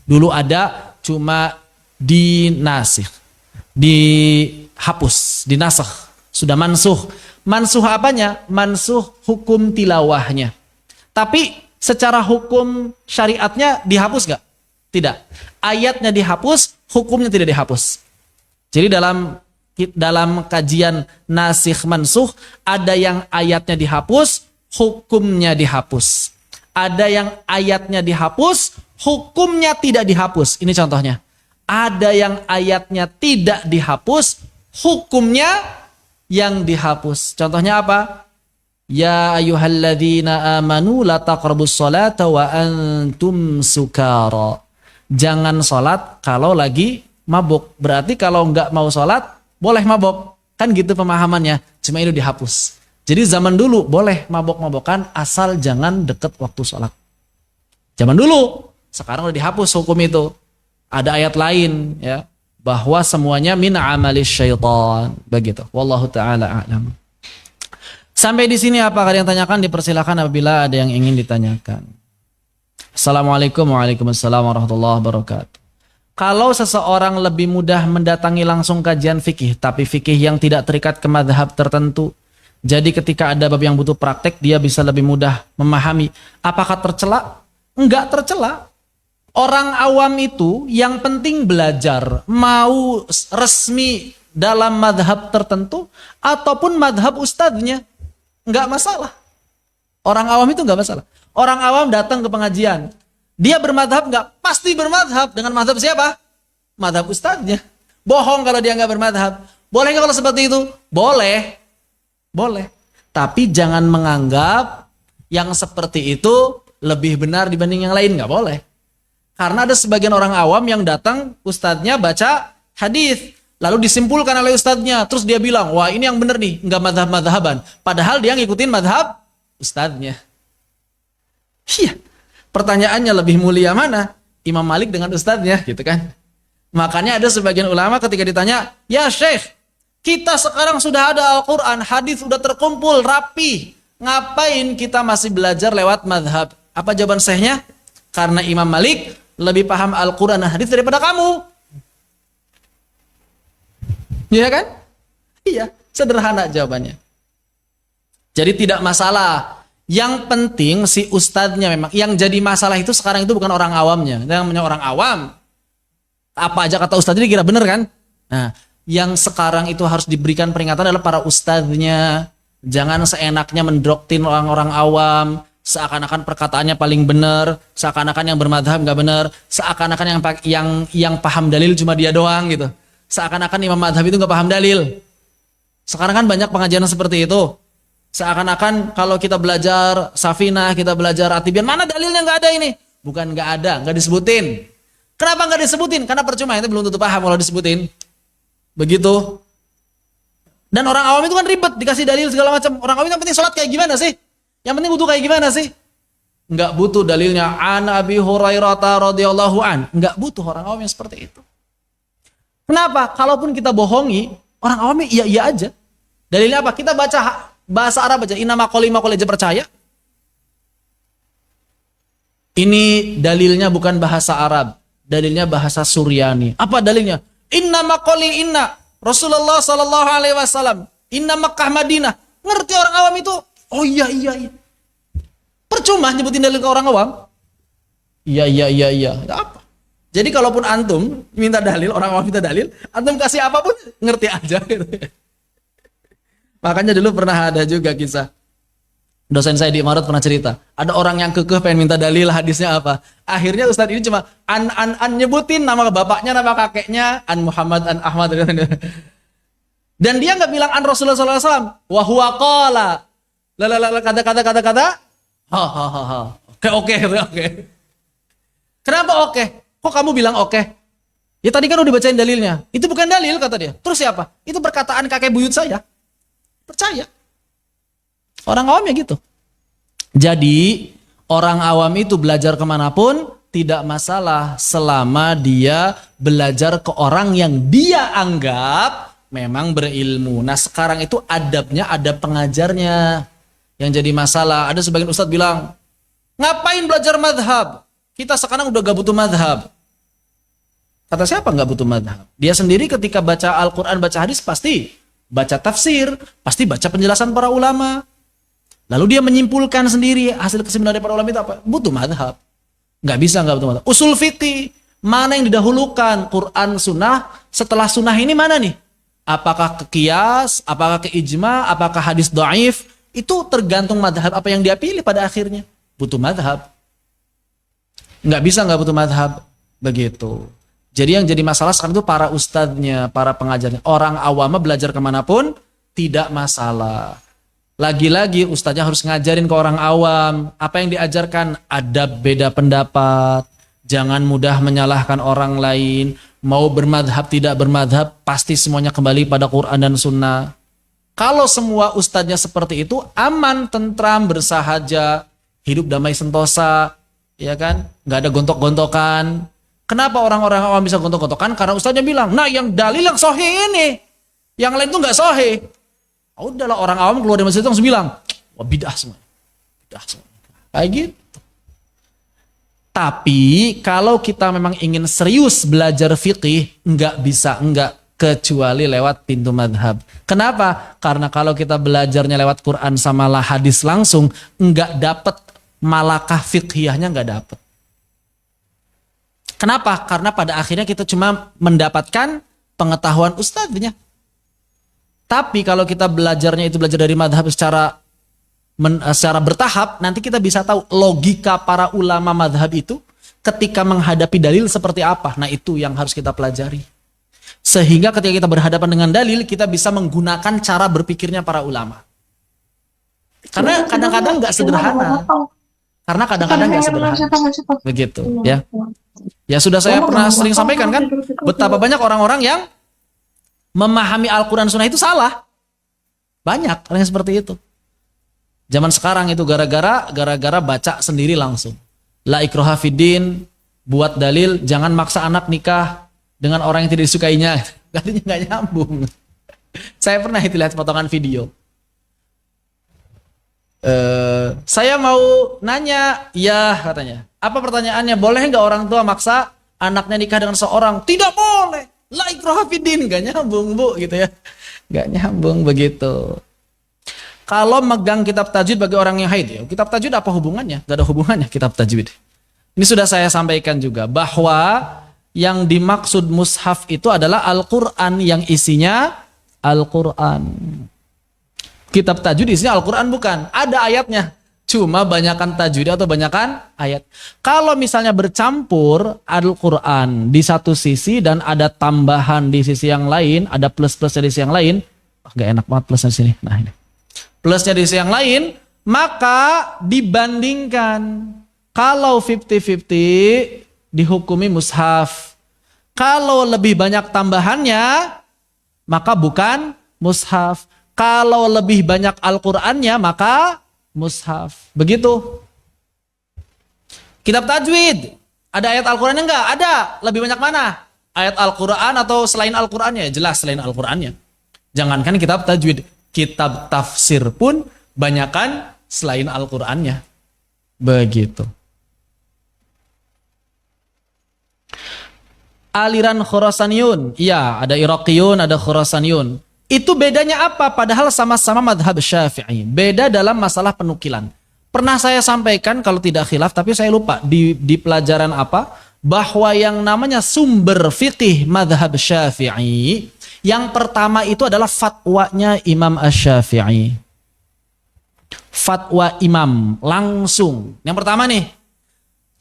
Dulu ada, cuma dinasikh, dihapus, dinasakh, sudah mansuh. Mansuh apanya? Mansuh hukum tilawahnya. Tapi secara hukum syariatnya dihapus gak? Tidak. Ayatnya dihapus, hukumnya tidak dihapus. Jadi dalam kajian nasikh mansuh, ada yang ayatnya dihapus, hukumnya dihapus. Ada yang ayatnya dihapus, hukumnya tidak dihapus. Ini contohnya. Ada yang ayatnya tidak dihapus, hukumnya yang dihapus. Contohnya apa? Ya ayyuhalladzina amanu la taqrabus sholata wa antum sukara. Jangan sholat kalau lagi mabuk. Berarti kalau nggak mau sholat, boleh mabuk. Kan gitu pemahamannya. Cuma itu dihapus. Jadi zaman dulu boleh mabok-mabokan asal jangan deket waktu sholat. Zaman dulu. Sekarang udah dihapus hukum itu. Ada ayat lain ya, bahwa semuanya min amalis syaitan. Begitu. Wallahu ta'ala a'lam. Sampai di sini apa kalian tanyakan? Dipersilakan apabila ada yang ingin ditanyakan. Assalamualaikum waalaikumsalam warahmatullahi wabarakatuh. Kalau seseorang lebih mudah mendatangi langsung kajian fikih, tapi fikih yang tidak terikat ke madhab tertentu, jadi ketika ada bab yang butuh praktek, dia bisa lebih mudah memahami. Apakah tercela? Enggak tercela. Orang awam itu yang penting belajar, mau resmi dalam madhab tertentu ataupun madhab ustadznya, enggak masalah. Orang awam itu enggak masalah. Orang awam datang ke pengajian, dia bermadhab enggak? Pasti bermadhab. Dengan madhab siapa? Madhab ustadznya. Bohong kalau dia enggak bermadhab. Boleh enggak kalau seperti itu? Boleh. Boleh. Tapi jangan menganggap yang seperti itu lebih benar dibanding yang lain. Enggak boleh. Karena ada sebagian orang awam yang datang, ustadznya baca hadis, lalu disimpulkan oleh ustadznya, terus dia bilang, wah ini yang benar nih, enggak madhab-madhaban. Padahal dia ngikutin madhab ustadznya. Iya. Pertanyaannya lebih mulia mana? Imam Malik dengan ustadznya, gitu kan? Makanya ada sebagian ulama ketika ditanya, ya Syekh, kita sekarang sudah ada Al-Quran, hadis sudah terkumpul, rapi. Ngapain kita masih belajar lewat madhab? Apa jawaban syekhnya? Karena Imam Malik lebih paham Al-Quran dan hadis daripada kamu. Iya kan? Iya, sederhana jawabannya. Jadi tidak masalah. Yang penting si ustadznya memang. Yang jadi masalah itu sekarang itu bukan orang awamnya. Yang namanya orang awam, apa aja kata ustadz ini kira bener kan? Nah, yang sekarang itu harus diberikan peringatan adalah para ustadznya. Jangan seenaknya mendoktrin orang-orang awam, seakan-akan perkataannya paling benar, seakan-akan yang bermadhab nggak benar, seakan-akan yang paham dalil cuma dia doang gitu. Seakan-akan imam madhab itu nggak paham dalil. Sekarang kan banyak pengajian seperti itu. Seakan-akan kalau kita belajar Safinah, kita belajar Atibian, mana dalilnya nggak ada ini? Bukan nggak ada, nggak disebutin. Kenapa nggak disebutin? Karena percuma, itu belum tentu paham kalau disebutin. Begitu. Dan orang awam itu kan ribet, dikasih dalil segala macam. Orang awam yang penting sholat kayak gimana sih? Yang penting butuh kayak gimana sih? Nggak butuh dalilnya an Abi Hurairah radhiyallahu an. Nggak butuh orang awam yang seperti itu. Kenapa? Kalaupun kita bohongi, orang awamnya iya aja. Dalilnya apa? Kita baca bahasa Arab aja, inna maqali aja percaya. Ini dalilnya bukan bahasa Arab, dalilnya bahasa Suryani. Apa dalilnya? Inna maqali inna Rasulullah sallallahu alaihi wasallam, inna Makkah Madinah. Ngerti orang awam itu? Oh iya. Percuma nyebutin dalil ke orang awam. Iya. Ya apa? Jadi kalaupun antum minta dalil, orang awam minta dalil, antum kasih apapun ngerti aja gitu. Makanya dulu pernah ada juga kisah. Dosen saya di Imarat pernah cerita. Ada orang yang kekeh pengen minta dalil hadisnya apa. Akhirnya ustadz ini cuma an nyebutin nama bapaknya, nama kakeknya, an Muhammad, an Ahmad. Dan dia nggak bilang an Rasulullah SAW. Wa huwa qala. Kata. Oke. Kenapa oke? Kok kamu bilang oke? Ya tadi kan udah dibacain dalilnya. Itu bukan dalil kata dia. Terus siapa? Itu perkataan kakek buyut saya. Percaya. Orang awam ya gitu. Jadi orang awam itu belajar kemanapun tidak masalah selama dia belajar ke orang yang dia anggap memang berilmu. Nah sekarang itu adabnya ada pengajarnya yang jadi masalah. Ada sebagian ustadz bilang, ngapain belajar madhab? Kita sekarang udah gak butuh madhab. Kata siapa nggak butuh madhab? Dia sendiri ketika baca Al-Quran, baca hadis, pasti baca tafsir, pasti baca penjelasan para ulama. Lalu dia menyimpulkan sendiri hasil kesimpulan dari para ulama itu apa? Butuh madhab. Nggak bisa nggak butuh madhab. Usul fikih, mana yang didahulukan? Quran, sunnah. Setelah sunnah ini mana nih? Apakah ke qiyas, apakah ke ijma, apakah hadis dhaif? Itu tergantung madhab apa yang dia pilih pada akhirnya. Butuh madhab. Nggak bisa nggak butuh madhab. Begitu. Jadi yang jadi masalah sekarang itu para ustadznya, para pengajarnya. Orang awam belajar kemanapun tidak masalah. Lagi-lagi ustadznya harus ngajarin ke orang awam. Apa yang diajarkan? Adab beda pendapat. Jangan mudah menyalahkan orang lain. Mau bermadhab tidak bermadhab, pasti semuanya kembali pada Quran dan Sunnah. Kalau semua ustadznya seperti itu, aman, tentram, bersahaja, hidup damai sentosa, ya kan? Nggak ada gontok-gontokan. Kenapa orang-orang awam bisa gontok-gontokan? Karena ustadznya bilang, nah yang dalil yang sahih ini, yang lain tuh nggak sahih. Udahlah, orang awam keluar dari masjid itu langsung bilang, wah bidah semua, bidah semua. Kayak gitu. Tapi kalau kita memang ingin serius belajar fikih, nggak bisa enggak kecuali lewat pintu madhab. Kenapa? Karena kalau kita belajarnya lewat Quran sama hadis langsung, nggak dapet malakah fiqhiyahnya, nggak dapet. Kenapa? Karena pada akhirnya kita cuma mendapatkan pengetahuan ustadznya. Tapi kalau kita belajarnya itu belajar dari madhab secara bertahap, nanti kita bisa tahu logika para ulama madhab itu ketika menghadapi dalil seperti apa. Nah itu yang harus kita pelajari. Sehingga ketika kita berhadapan dengan dalil, kita bisa menggunakan cara berpikirnya para ulama. Karena kadang-kadang nggak sederhana. Karena kadang-kadang nggak sederhana. Begitu ya. Ya sudah saya pernah sering sampaikan kan, betapa banyak orang-orang yang memahami Al-Quran Sunnah itu salah. Banyak orang yang seperti itu. Zaman sekarang itu gara-gara baca sendiri langsung. La ikraha fiddin, buat dalil, jangan maksa anak nikah dengan orang yang tidak disukainya. Artinya nggak nyambung. Saya pernah itu lihat potongan video. Saya mau nanya, ya katanya. Apa pertanyaannya? Boleh nggak orang tua maksa anaknya nikah dengan seorang? Tidak boleh. La ikraha fiddin, nggak nyambung bu, gitu ya. Nggak nyambung begitu. Kalau megang kitab tajwid bagi orang yang haid, ya, kitab tajwid apa hubungannya? Nggak ada hubungannya kitab tajwid. Ini sudah saya sampaikan juga bahwa yang dimaksud mushaf itu adalah Al-Quran yang isinya Al-Quran. Kitab tajwid isinya Al-Quran bukan. Ada ayatnya. Cuma banyakan tajwid atau banyakan ayat. Kalau misalnya bercampur Al-Quran di satu sisi dan ada tambahan di sisi yang lain, ada plus-plusnya di sisi yang lain, nggak enak banget plusnya di sini. Nah ini. Plusnya di sisi yang lain, maka dibandingkan. Kalau 50-50 dihukumi mushaf. Kalau lebih banyak tambahannya, maka bukan mushaf. Kalau lebih banyak Al-Qur'annya, maka mushaf. Begitu. Kitab tajwid, ada ayat Al-Qur'annya enggak? Ada. Lebih banyak mana? Ayat Al-Qur'an atau selain Al-Qur'annya? Jelas selain Al-Qur'annya. Jangankan kitab tajwid, kitab tafsir pun banyakan selain Al-Qur'annya. Begitu. Aliran Khurasaniyun, iya, ada Iraqiyun, ada Khurasaniyun. Itu bedanya apa? Padahal sama-sama madhab Syafi'i. Beda dalam masalah penukilan. Pernah saya sampaikan, kalau tidak khilaf, tapi saya lupa di pelajaran apa, bahwa yang namanya sumber fiqih madhab Syafi'i, yang pertama itu adalah fatwanya Imam Asy-Syafi'i. Fatwa imam langsung. Yang pertama nih.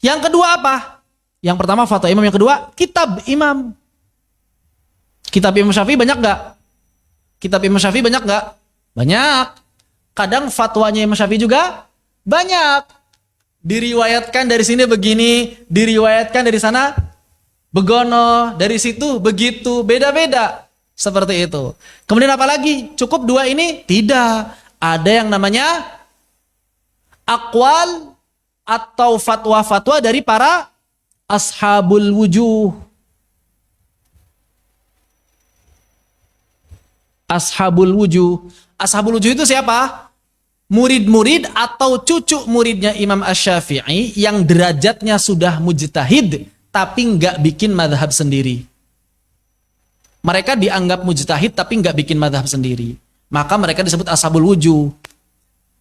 Yang kedua apa? Yang pertama fatwa imam, yang kedua kitab imam. Kitab Imam Syafi'i banyak gak? Kitab Imam Syafi'i banyak gak? Banyak. Kadang fatwanya Imam Syafi'i juga banyak. Diriwayatkan dari sini begini, diriwayatkan dari sana begono, dari situ begitu, beda-beda. Seperti itu. Kemudian apa lagi? Cukup dua ini? Tidak. Ada yang namanya aqwal atau fatwa-fatwa dari para ashabul wujuh. Ashabul wujuh. Ashabul wujuh itu siapa? Murid-murid atau cucu muridnya Imam Asy-Syafi'i yang derajatnya sudah mujtahid, tapi nggak bikin madhab sendiri. Mereka dianggap mujtahid tapi nggak bikin madhab sendiri. Maka mereka disebut ashabul wujuh.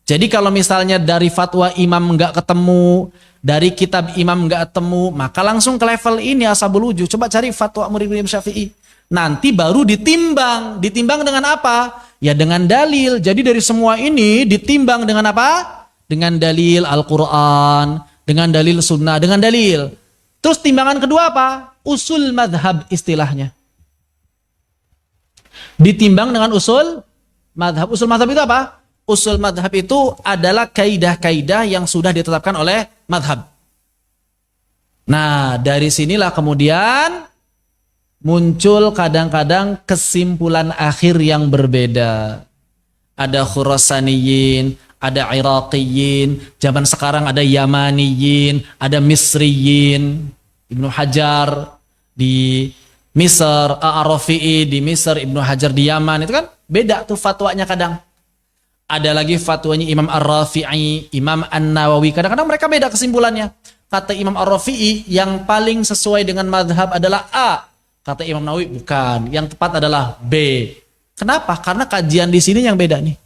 Jadi kalau misalnya dari fatwa imam nggak ketemu, dari kitab imam nggak ketemu, maka langsung ke level ini ashabul wujuh. Coba cari fatwa murid Imam Syafi'i. Nanti baru ditimbang. Ditimbang dengan apa? Ya dengan dalil. Jadi dari semua ini ditimbang dengan apa? Dengan dalil Al-Quran, dengan dalil sunnah, dengan dalil. Terus timbangan kedua apa? Usul madhab istilahnya. Ditimbang dengan usul madhab. Usul madhab itu apa? Usul madhab itu adalah kaidah-kaidah yang sudah ditetapkan oleh madhab. Nah, dari sinilah kemudian muncul kadang-kadang kesimpulan akhir yang berbeda. Ada Khurasaniyin, ada Iraqiyin, zaman sekarang ada Yamaniyin, ada Misriyin, Ibnu Hajar di Misr, Ar-Rafi'i di Misr, Ibnu Hajar di Yaman, itu kan beda tuh fatwanya kadang. Ada lagi fatwanya Imam Ar-Rafi'i, Imam An-Nawawi, kadang-kadang mereka beda kesimpulannya. Kata Imam Ar-Rafi'i yang paling sesuai dengan madhab adalah A, kata Imam Nawawi bukan, yang tepat adalah B. Kenapa? Karena kajian di sini yang beda nih.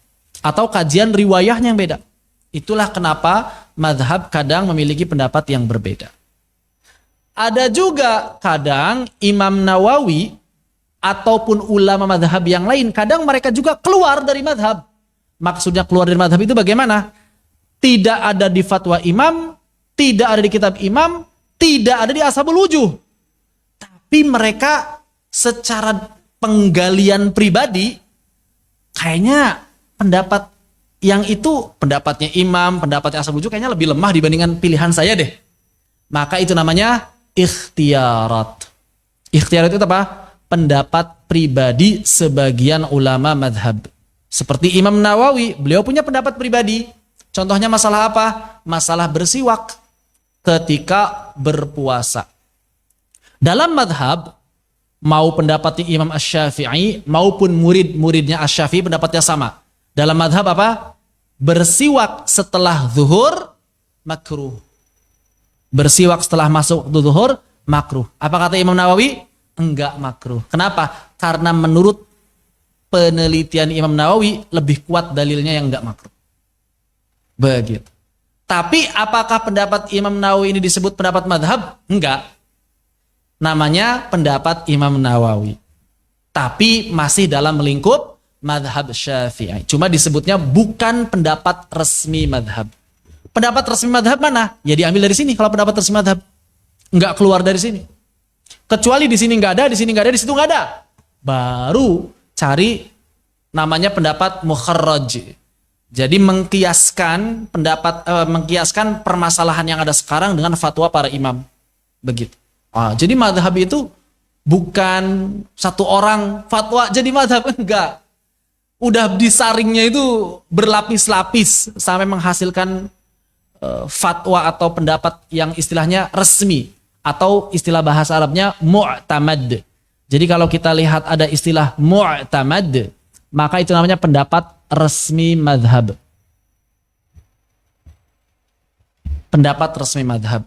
Atau kajian riwayahnya yang beda. Itulah kenapa madhab kadang memiliki pendapat yang berbeda. Ada juga kadang Imam Nawawi ataupun ulama madhab yang lain, kadang mereka juga keluar dari madhab. Maksudnya keluar dari madhab itu bagaimana? Tidak ada di fatwa imam, tidak ada di kitab imam, tidak ada di ashabul wujuh. Tapi mereka secara penggalian pribadi, kayaknya pendapat yang itu, pendapatnya imam, pendapatnya ashabul wujuh kayaknya lebih lemah dibandingkan pilihan saya deh. Maka itu namanya ikhtiarat. Ikhtiarat itu apa? Pendapat pribadi sebagian ulama madhab. Seperti Imam Nawawi, beliau punya pendapat pribadi. Contohnya masalah apa? Masalah bersiwak ketika berpuasa. Dalam madhab, mau pendapatnya Imam Asy-Syafi'i maupun murid-muridnya Asy-Syafi'i pendapatnya sama. Dalam madhab apa? Bersiwak setelah zuhur makruh. Bersiwak setelah masuk zuhur makruh. Apa kata Imam Nawawi? Enggak makruh. Kenapa? Karena menurut penelitian Imam Nawawi lebih kuat dalilnya yang enggak makruh. Begitu. Tapi apakah pendapat Imam Nawawi ini disebut pendapat madhab? Enggak. Namanya pendapat Imam Nawawi. Tapi masih dalam lingkup madhab Syafi'i. Cuma disebutnya bukan pendapat resmi madhab. Pendapat resmi madhab mana? Ya diambil dari sini kalau pendapat resmi madhab. Enggak keluar dari sini. Kecuali di sini enggak ada, di sini enggak ada, di situ enggak ada. Baru cari namanya pendapat mukharraj. Jadi mengkiaskan mengkiaskan permasalahan yang ada sekarang dengan fatwa para imam. Begitu. Jadi madhab itu bukan satu orang fatwa jadi madhab, enggak. Udah disaringnya itu berlapis-lapis sampai menghasilkan fatwa atau pendapat yang istilahnya resmi atau istilah bahasa Arabnya mu'tamad. Jadi kalau kita lihat ada istilah mu'tamad, maka itu namanya pendapat resmi madhab. Pendapat resmi madhab.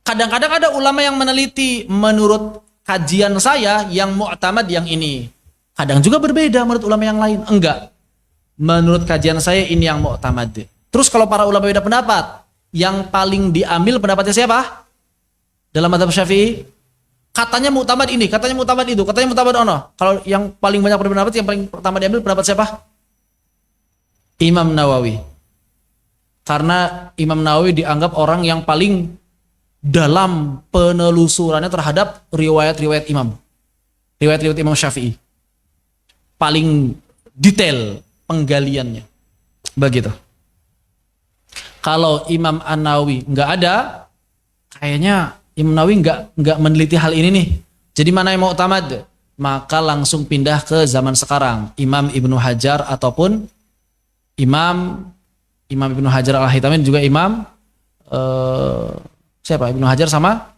Kadang-kadang ada ulama yang meneliti menurut kajian saya yang mu'tamad yang ini. Kadang juga berbeda menurut ulama yang lain. Enggak. Menurut kajian saya ini yang mu'tamad. Terus kalau para ulama beda pendapat, yang paling diambil pendapatnya siapa? Dalam madhab Syafi'i? Katanya mu'tamad ini, katanya mu'tamad itu, katanya mu'tamad ono. Kalau yang paling banyak berpendapat, yang paling pertama diambil pendapat siapa? Imam Nawawi. Karena Imam Nawawi dianggap orang yang paling dalam penelusurannya terhadap riwayat-riwayat imam. Riwayat-riwayat Imam Syafi'i. Paling detail penggaliannya. Begitu. Kalau Imam An-Nawawi nggak ada, kayaknya Imam Nawawi nggak meneliti hal ini nih. Jadi mana yang mu'tamad? Maka langsung pindah ke zaman sekarang. Imam Ibnu Hajar ataupun Imam Ibnu Hajar Al-Haytami juga Imam siapa? Ibnu Hajar sama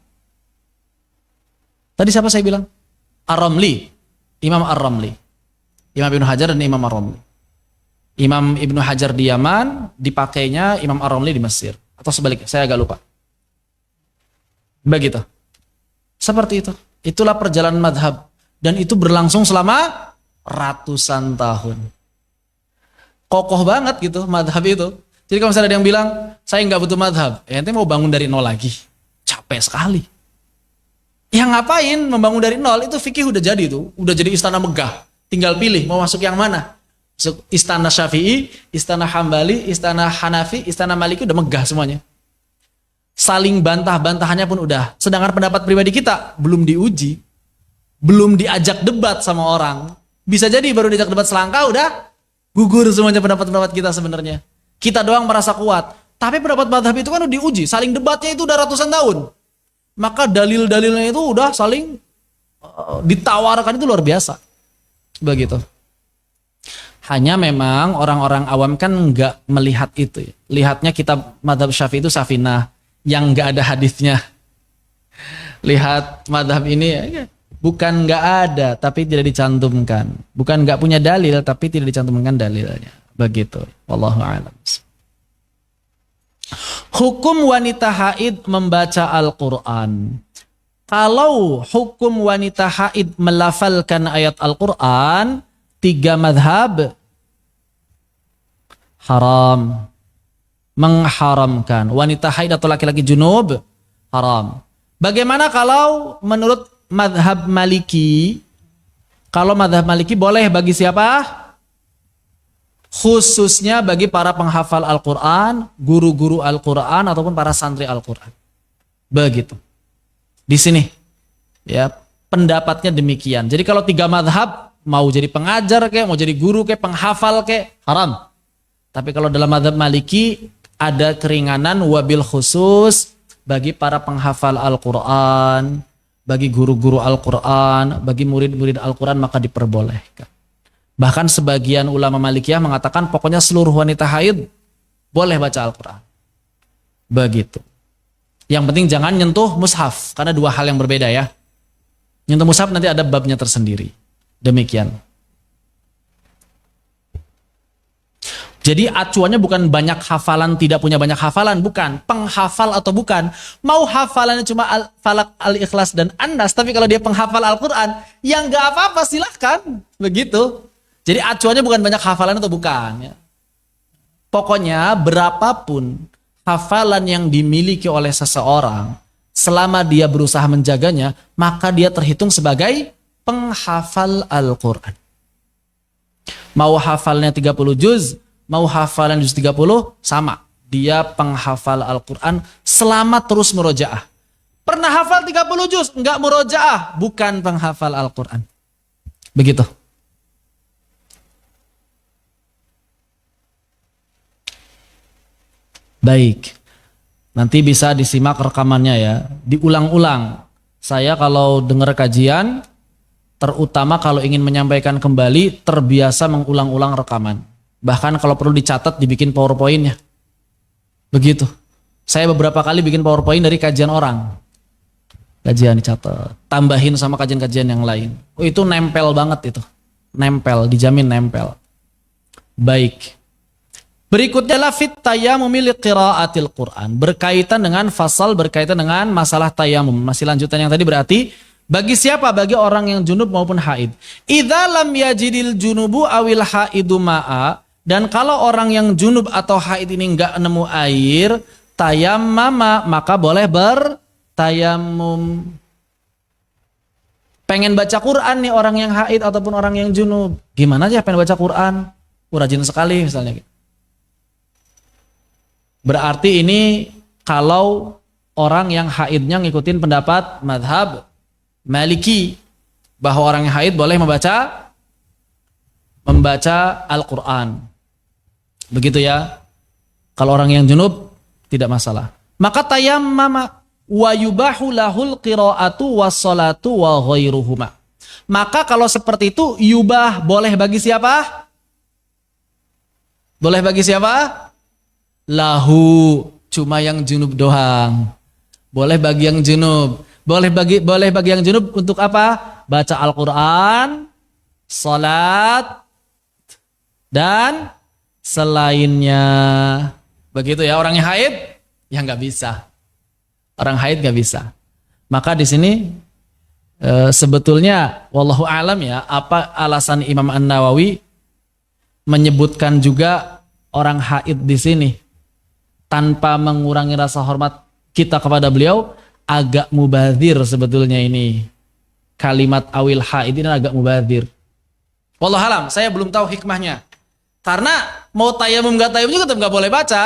tadi siapa saya bilang? Ar-Ramli. Imam Ar-Ramli. Imam Ibnu Hajar dan Imam Ar-Ramli. Imam Ibnu Hajar di Yaman, dipakainya Imam Ar-Ramli di Mesir. Atau sebaliknya, saya agak lupa. Begitu. Seperti itu. Itulah perjalanan madhab. Dan itu berlangsung selama ratusan tahun. Kokoh banget gitu madhab itu. Jadi kalau misalnya ada yang bilang, saya nggak butuh madhab. Ya, ente mau bangun dari nol lagi. Capek sekali. Ya ngapain membangun dari nol? Itu fikih udah jadi tuh. Udah jadi istana megah. Tinggal pilih mau masuk yang mana. Masuk istana Syafi'i, istana Hambali, istana Hanafi, istana Maliki, udah megah semuanya. Saling bantah-bantahannya pun udah. Sedangkan pendapat pribadi kita belum diuji, belum diajak debat sama orang. Bisa jadi baru diajak debat selangkah udah gugur semuanya pendapat-pendapat kita sebenarnya. Kita doang merasa kuat. Tapi pendapat madhab itu kan udah diuji. Saling debatnya itu udah ratusan tahun. Maka dalil-dalilnya itu udah saling ditawarkan, itu luar biasa. Begitu. Hanya memang orang-orang awam kan nggak melihat itu. Lihatnya kitab madhab Syafi'i itu Safinah yang nggak ada hadisnya. Lihat madhab ini ya, bukan nggak ada tapi tidak dicantumkan. Bukan nggak punya dalil tapi tidak dicantumkan dalilnya. Begitu. Wallahu a'lam. Hukum wanita haid membaca Al-Quran. Kalau hukum wanita haid melafalkan ayat Al-Quran, 3 madhab haram, mengharamkan. Wanita haid atau laki-laki junub haram. Bagaimana kalau menurut madhab Maliki? Kalau madhab Maliki boleh bagi siapa? Khususnya bagi para penghafal Al-Quran, guru-guru Al-Quran ataupun para santri Al-Quran. Begitu. Di sini ya pendapatnya demikian. Jadi kalau 3 madhab, mau jadi pengajar kayak, mau jadi guru kayak, penghafal kayak, haram. Tapi kalau dalam madhab Maliki ada keringanan wabil khusus bagi para penghafal Al-Quran, bagi guru-guru Al-Quran, bagi murid-murid Al-Quran, maka diperbolehkan. Bahkan sebagian ulama Malikiyah mengatakan pokoknya seluruh wanita haid boleh baca Al-Quran. Begitu. Yang penting jangan nyentuh mushaf, karena 2 hal yang berbeda ya. Nyentuh mushaf nanti ada babnya tersendiri. Demikian. Jadi acuannya bukan banyak hafalan, tidak punya banyak hafalan, bukan. Penghafal atau bukan. Mau hafalannya cuma Falak, Al-Ikhlas, dan An-Nas, tapi kalau dia penghafal Al-Quran, ya nggak apa-apa, silahkan. Begitu. Jadi acuannya bukan banyak hafalan atau bukan. Ya. Pokoknya berapapun hafalan yang dimiliki oleh seseorang, selama dia berusaha menjaganya, maka dia terhitung sebagai penghafal Al-Quran. Mau hafalnya 30 juz, mau hafalan juz 30, sama. Dia penghafal Al-Quran selama terus murojaah. Pernah hafal 30 juz, enggak murojaah, bukan penghafal Al-Quran. Begitu. Baik. Nanti bisa disimak rekamannya ya. Diulang-ulang. Saya kalau dengar kajian, terutama kalau ingin menyampaikan kembali, terbiasa mengulang-ulang rekaman. Bahkan kalau perlu dicatat, dibikin PowerPoint-nya. Begitu. Saya beberapa kali bikin PowerPoint dari kajian orang. Kajian dicatat. Tambahin sama kajian-kajian yang lain. Oh, itu nempel banget itu. Nempel, dijamin nempel. Baik. Berikutnya lafit tayammum li qiraatil Quran. Berkaitan dengan fasal, berkaitan dengan masalah tayamum. Masih lanjutan yang tadi berarti bagi siapa? Bagi orang yang junub maupun haid. Idza lam yajidil junubu awil haidu ma'a. Dan kalau orang yang junub atau haid ini enggak nemu air, tayammama, maka boleh bertayamum. Pengen baca Quran nih orang yang haid ataupun orang yang junub. Gimana aja pengen baca Quran? Rajin sekali misalnya gitu. Berarti ini kalau orang yang haidnya ngikutin pendapat madhab Maliki, bahwa orang yang haid boleh membaca Al-Quran. Begitu ya. Kalau orang yang junub tidak masalah. Maka tayammama wa yubahu lahul qiraatu wassalatu wa ghairuhuma. Maka kalau seperti itu yubah boleh bagi siapa? Boleh bagi siapa? Lahu, cuma yang junub doang. Boleh bagi yang junub. Boleh bagi yang junub untuk apa? Baca Al-Quran, salat, dan selainnya. Begitu ya. Orang yang haid, ya nggak bisa. Orang haid nggak bisa. Maka di sini sebetulnya wallahu alam ya, apa alasan Imam An-Nawawi menyebutkan juga orang haid di sini tanpa mengurangi rasa hormat kita kepada beliau, agak mubazir sebetulnya ini. Kalimat awil haid ini agak mubazir. Wallahu alam, saya belum tahu hikmahnya. Karena mau tayamum enggak tayamum juga tetap enggak boleh baca.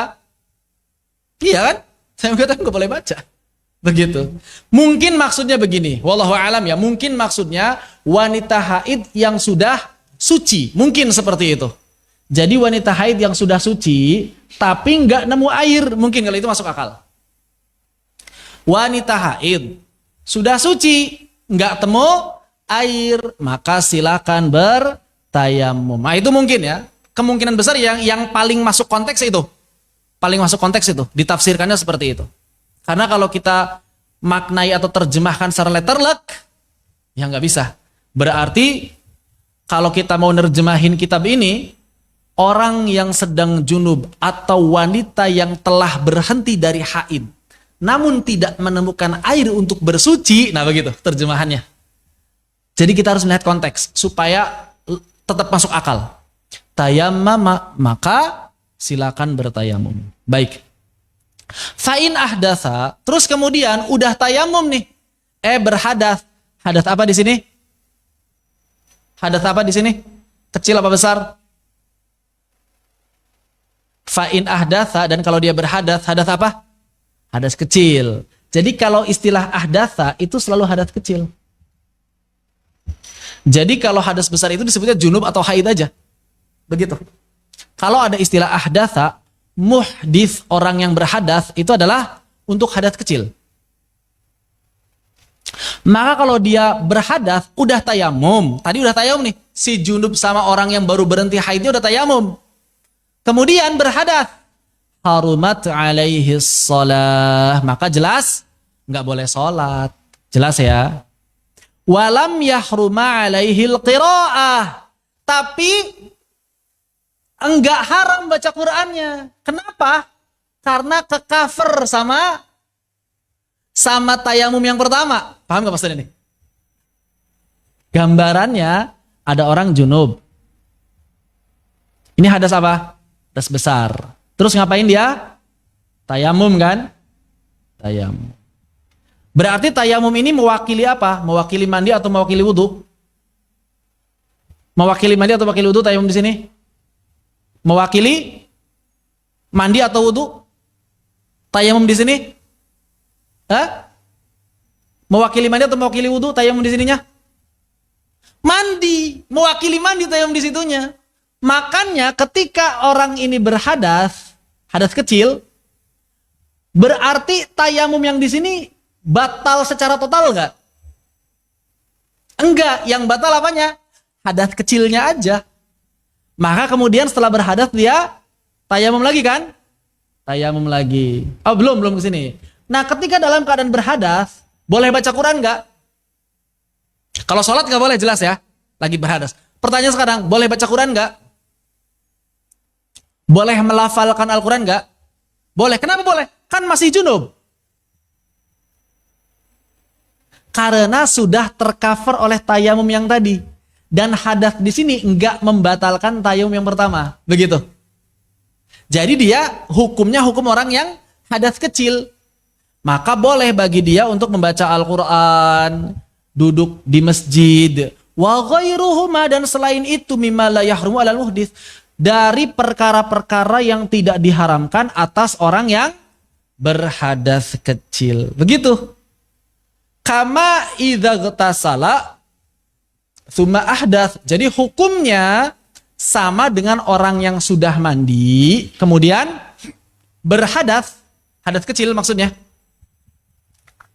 Iya kan? Saya enggak boleh baca. Begitu. Mungkin maksudnya begini, wallahu alam ya, mungkin maksudnya wanita haid yang sudah suci, mungkin seperti itu. Jadi wanita haid yang sudah suci tapi nggak nemu air, mungkin kalau itu masuk akal. Wanita haid sudah suci, nggak temu air, maka silakan bertayamum. Nah, itu mungkin ya, kemungkinan besar yang paling masuk konteks itu. Paling masuk konteks itu, ditafsirkannya seperti itu. Karena kalau kita maknai atau terjemahkan secara letterlek, ya nggak bisa. Berarti kalau kita mau nerjemahin kitab ini, orang yang sedang junub atau wanita yang telah berhenti dari haid, namun tidak menemukan air untuk bersuci, nah begitu terjemahannya. Jadi kita harus melihat konteks supaya tetap masuk akal. Tayammama, maka silakan bertayamum. Baik. Fa'in ahdatsa, terus kemudian udah tayamum nih, berhadas. Hadas apa di sini? Hadas apa di sini? Kecil apa besar? Fa'in ahdatsa, dan kalau dia berhadas, hadas apa? Hadas kecil. Jadi kalau istilah ahdatsa itu selalu hadas kecil. Jadi kalau hadas besar itu disebutnya junub atau haid aja. Begitu. Kalau ada istilah ahdatsa, muhdits, orang yang berhadas, itu adalah untuk hadas kecil. Maka kalau dia berhadas, udah tayamum. Tadi udah tayamum nih. Si junub sama orang yang baru berhenti haidnya udah tayamum. Kemudian berhadas. Harumat alaihi shalah. Maka jelas nggak boleh sholat. Jelas ya. Walam yahruma alaihi qiraah. Tapi enggak haram baca Qur'annya. Kenapa? Karena ke-cover sama tayamum yang pertama. Paham gak maksudnya ini? Gambarannya ada orang junub. Ini hadas apa? Hadas besar. Terus ngapain dia? Tayamum kan? Tayamum. Berarti tayamum ini mewakili apa? Mewakili mandi atau mewakili wudhu? Mewakili mandi atau mewakili wudhu tayamum di sini? Mewakili mandi atau wudhu? Tayamum di sini? Mewakili mandi atau mewakili wudhu tayamum di sininya? Mandi, mewakili mandi tayamum di situnya. Makanya ketika orang ini berhadas, hadas kecil, berarti tayamum yang di sini batal secara total enggak? Enggak, yang batal apanya? Hadas kecilnya aja. Maka kemudian setelah berhadas dia tayamum lagi kan? Tayamum lagi. Oh belum ke sini. Nah ketika dalam keadaan berhadas, boleh baca Quran nggak? Kalau sholat nggak boleh, jelas ya. Lagi berhadas. Pertanyaan sekarang, boleh baca Quran nggak? Boleh melafalkan Al-Quran nggak? Boleh. Kenapa boleh? Kan masih junub. Karena sudah tercover oleh tayamum yang tadi. Dan hadas di sini enggak membatalkan tayamum yang pertama. Begitu. Jadi dia hukumnya hukum orang yang hadas kecil. Maka boleh bagi dia untuk membaca Al-Quran, duduk di masjid, wa ghairuhuma, dan selain itu mimma la yahrumu alal muhdits, dari perkara-perkara yang tidak diharamkan atas orang yang berhadas kecil. Begitu. Kama idza ghtasala tsumma ahdath. Jadi hukumnya sama dengan orang yang sudah mandi kemudian berhadas, hadas kecil maksudnya.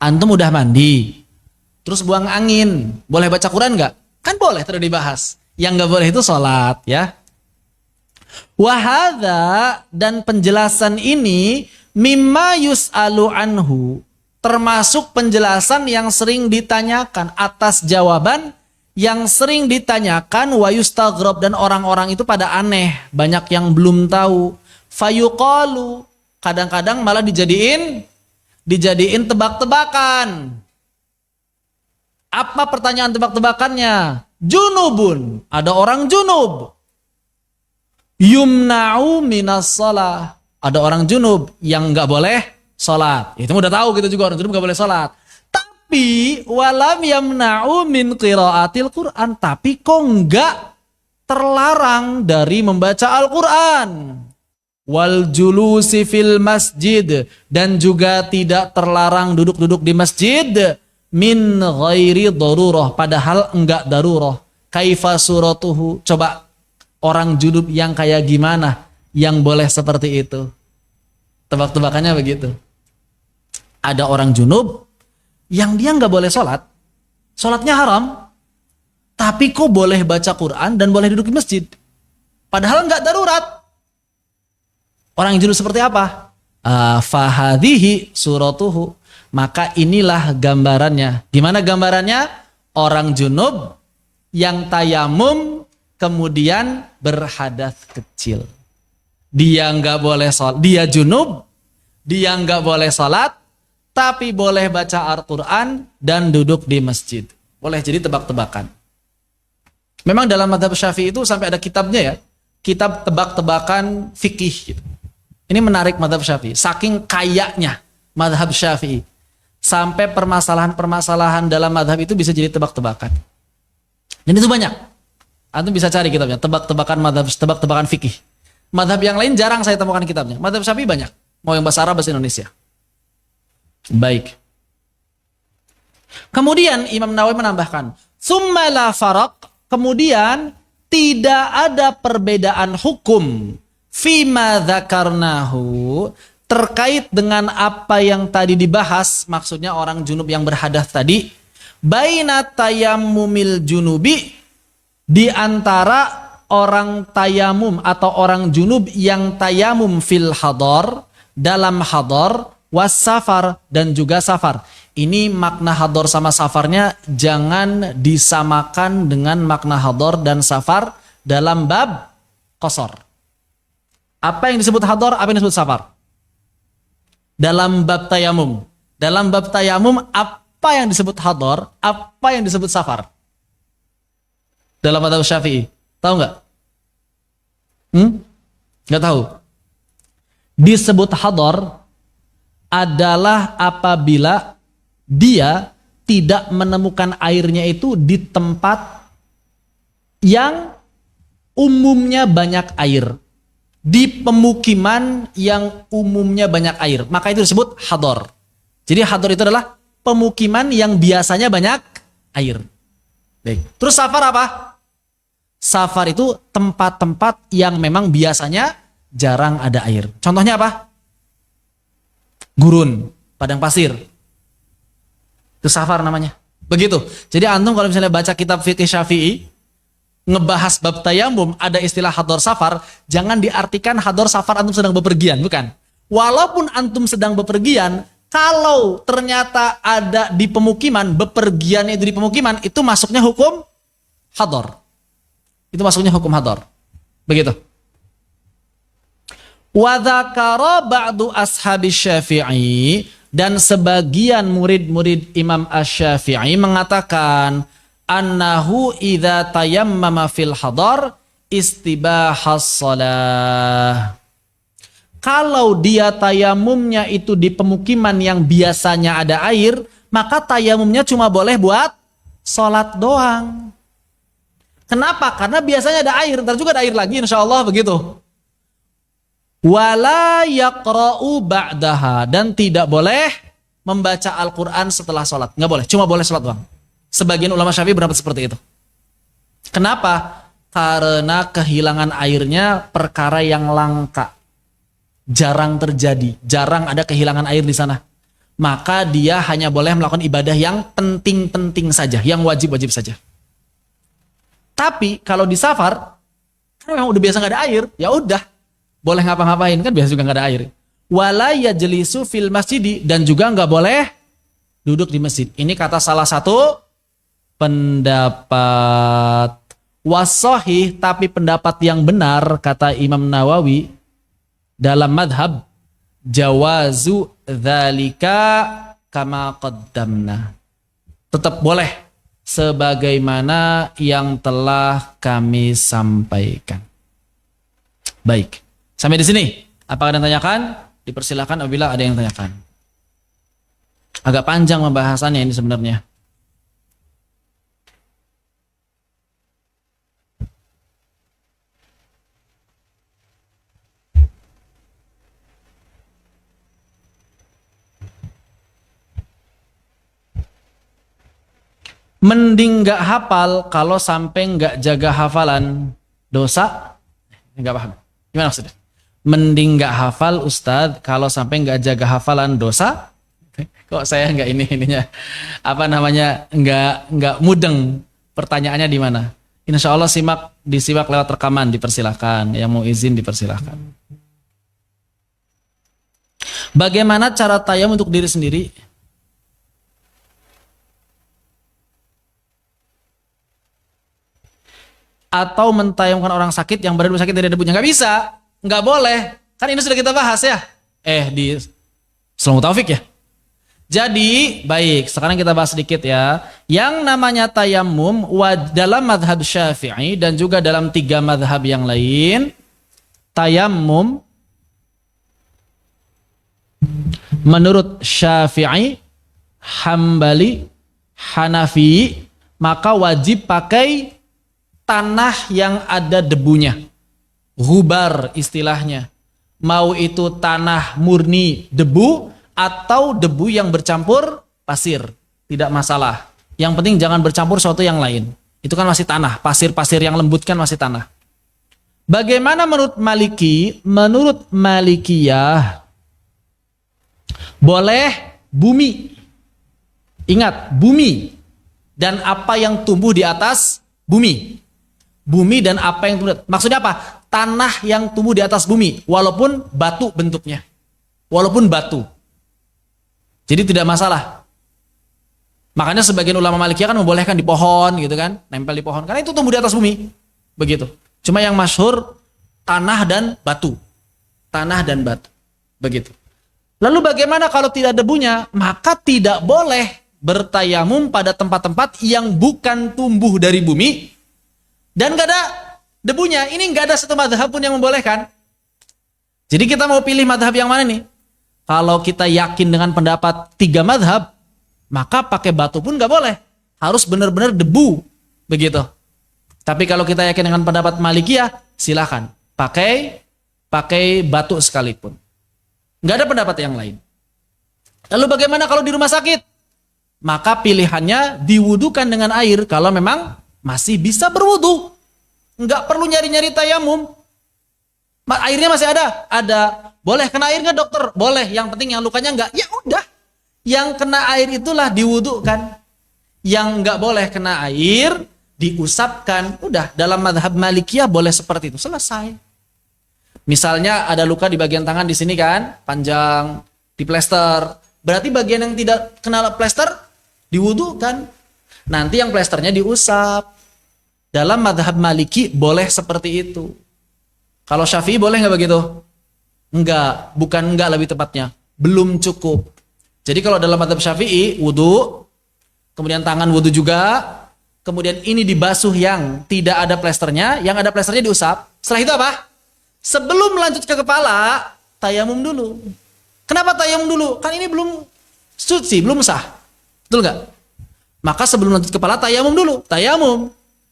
Antum udah mandi, terus buang angin, boleh baca Quran nggak? Kan boleh, tadi dibahas. Yang nggak boleh itu sholat, ya. Wahada, dan penjelasan ini mimma yus'alu anhu, termasuk penjelasan yang sering ditanyakan, atas jawaban yang sering ditanyakan, wa yustaghrab, dan orang-orang itu pada aneh, banyak yang belum tahu. Fayuqalu, kadang-kadang malah dijadiin tebak-tebakan. Apa pertanyaan tebak-tebakannya? Junubun, ada orang junub. Yumna'u minas shalah, ada orang junub yang nggak boleh sholat. Itu udah tahu kita juga orang junub nggak boleh sholat. Tapi walam yamna'u min qiraatil Quran, tapi kok nggak terlarang dari membaca Al-Quran. Wal julusi fil masjid, dan juga tidak terlarang duduk-duduk di masjid min ghairi darurah, padahal enggak darurah. Kaifa suratuhu, coba orang junub yang kayak gimana yang boleh seperti itu? Tebak-tebakannya begitu. Ada orang junub yang dia nggak boleh sholat, sholatnya haram, tapi kok boleh baca Quran dan boleh duduk di masjid, padahal nggak darurat. Orang junub seperti apa? Fahadhihi suratuhu, maka inilah gambarannya. Gimana gambarannya? Orang junub yang tayamum kemudian berhadas kecil. Dia nggak boleh sholat, dia junub, dia nggak boleh sholat, tapi boleh baca Al-Quran dan duduk di masjid. Boleh jadi tebak-tebakan. Memang dalam mazhab Syafi'i itu sampai ada kitabnya ya, kitab tebak-tebakan fikih gitu. Ini menarik mazhab Syafi'i, saking kayaknya mazhab Syafi'i, sampai permasalahan-permasalahan dalam mazhab itu bisa jadi tebak-tebakan. Dan itu banyak. Antum bisa cari kitabnya, tebak-tebakan mazhab, tebak-tebakan fikih. Mazhab yang lain jarang saya temukan kitabnya. Mazhab Syafi'i banyak. Mau yang bahasa Arab, bahasa Indonesia. Baik. Kemudian Imam Nawawi menambahkan, "Tsumma la faraq", kemudian tidak ada perbedaan hukum fima dzakarnahu, terkait dengan apa yang tadi dibahas, maksudnya orang junub yang berhadas tadi, baina tayammumil junubi, di antara orang tayamum atau orang junub yang tayamum fil hadar, dalam hadar, was safar, dan juga safar. Ini makna hadar sama safarnya jangan disamakan dengan makna hadar dan safar dalam bab qasar. Apa yang disebut hadar, apa yang disebut safar? Dalam bab tayamum. Dalam bab tayamum, apa yang disebut hadar, apa yang disebut safar? Dalam mazhab Syafi'i. Tahu nggak? Nggak tahu. Disebut hadar adalah apabila dia tidak menemukan airnya itu di tempat yang umumnya banyak air, di pemukiman yang umumnya banyak air, maka itu disebut hadar. Jadi hadar itu adalah pemukiman yang biasanya banyak air. Baik. Terus safar apa? Safar itu tempat-tempat yang memang biasanya jarang ada air. Contohnya apa? Gurun, padang pasir. Itu safar namanya. Begitu. Jadi antum kalau misalnya baca kitab fikih Syafi'i, ngebahas bab tayamum, ada istilah hadar safar, jangan diartikan hadar safar antum sedang bepergian, bukan. Walaupun antum sedang bepergian, kalau ternyata ada di pemukiman, bepergiannya itu di pemukiman, itu masuknya hukum hadar. Itu masuknya hukum hadar. Begitu. Wa dzakara ba'du ashabi Syafi'i, dan sebagian murid-murid Imam Asy-Syafi'i mengatakan annahu idza tayammama fil hadar istibahas shalah. Kalau dia tayamumnya itu di pemukiman yang biasanya ada air, maka tayamumnya cuma boleh buat sholat doang. Kenapa? Karena biasanya ada air, ntar juga ada air lagi insyaallah, begitu. Wala yaqra'u ba'daha, dan tidak boleh membaca Al-Quran setelah sholat. Nggak boleh, cuma boleh sholat doang. Sebagian ulama Syafi'i berpendapat seperti itu. Kenapa? Karena kehilangan airnya perkara yang langka, jarang terjadi, jarang ada kehilangan air di sana. Maka dia hanya boleh melakukan ibadah yang penting-penting saja, yang wajib-wajib saja. Tapi kalau di safar, kan memang udah biasa nggak ada air, ya udah boleh ngapa-ngapain, kan biasa juga nggak ada air. Wala yajlisu fil masjidi, dan juga nggak boleh duduk di masjid. Ini kata salah satu pendapat. Wasohih, tapi pendapat yang benar kata Imam Nawawi dalam madhab, jawazu dzalika kama qaddamna. Tetap boleh sebagaimana yang telah kami sampaikan. Baik, sampai di sini. Apakah ada yang tanyakan? Dipersilakan apabila ada yang tanyakan. Agak panjang pembahasannya ini sebenarnya. Mending gak hafal kalau sampai gak jaga hafalan dosa. Gak paham. Gimana maksudnya? Mending gak hafal Ustadz kalau sampai gak jaga hafalan dosa. Kok saya gak ininya apa namanya gak mudeng pertanyaannya di mana? Insya Allah disimak lewat rekaman, dipersilahkan. Yang mau izin dipersilahkan. Bagaimana cara tayamum untuk diri sendiri? Atau mentayamumkan orang sakit yang berada sakit dari debunya? Nggak bisa, nggak boleh. Kan ini sudah kita bahas ya. Di Selamat Taufik ya. Jadi baik, sekarang kita bahas sedikit ya. Yang namanya tayamum dalam madhab Syafi'i dan juga dalam 3 madhab yang lain, tayamum menurut Syafi'i, Hambali, Hanafi, maka wajib pakai tanah yang ada debunya, ghubar istilahnya. Mau itu tanah murni debu atau debu yang bercampur pasir, tidak masalah. Yang penting jangan bercampur sesuatu yang lain. Itu kan masih tanah, pasir-pasir yang lembut kan masih tanah. Bagaimana menurut Maliki? Menurut Malikiyah boleh bumi. Ingat, bumi dan apa yang tumbuh di atas bumi. Bumi dan apa yang tumbuh. Maksudnya apa? Tanah yang tumbuh di atas bumi, walaupun batu bentuknya. Walaupun batu. Jadi tidak masalah. Makanya sebagian ulama Malikiyah kan membolehkan di pohon gitu kan, nempel di pohon karena itu tumbuh di atas bumi. Begitu. Cuma yang masyhur tanah dan batu. Tanah dan batu. Begitu. Lalu bagaimana kalau tidak debunya? Maka tidak boleh bertayamum pada tempat-tempat yang bukan tumbuh dari bumi dan gak ada debunya. Ini gak ada satu madhab pun yang membolehkan. Jadi kita mau pilih madhab yang mana nih? Kalau kita yakin dengan pendapat 3 madhab, maka pakai batu pun gak boleh. Harus benar-benar debu. Begitu. Tapi kalau kita yakin dengan pendapat Malikiyah, silakan. Pakai batu sekalipun. Gak ada pendapat yang lain. Lalu bagaimana kalau di rumah sakit? Maka pilihannya diwudukan dengan air kalau memang masih bisa berwudu. Nggak perlu nyari-nyari tayamum. Airnya masih ada? Ada. Boleh kena air nggak dokter? Boleh. Yang penting yang lukanya nggak. Ya udah. Yang kena air itulah diwudukan. Yang nggak boleh kena air diusapkan. Udah. Dalam madhab Malikiyah boleh seperti itu. Selesai. Misalnya ada luka di bagian tangan di sini kan, panjang, di plester. Berarti bagian yang tidak kena plester diwudukan. Nanti yang plesternya diusap. Dalam madhab Maliki boleh seperti itu. Kalau Syafi'i boleh nggak begitu? Enggak, bukan enggak lebih tepatnya. Belum cukup. Jadi kalau dalam madhab Syafi'i, wudu, kemudian tangan wudu juga, kemudian ini dibasuh yang tidak ada plesternya, yang ada plesternya diusap. Setelah itu apa? Sebelum lanjut ke kepala, tayamum dulu. Kenapa tayamum dulu? Kan ini belum suci, belum sah. Betul nggak? Maka sebelum lanjut ke kepala, tayamum dulu. Tayamum.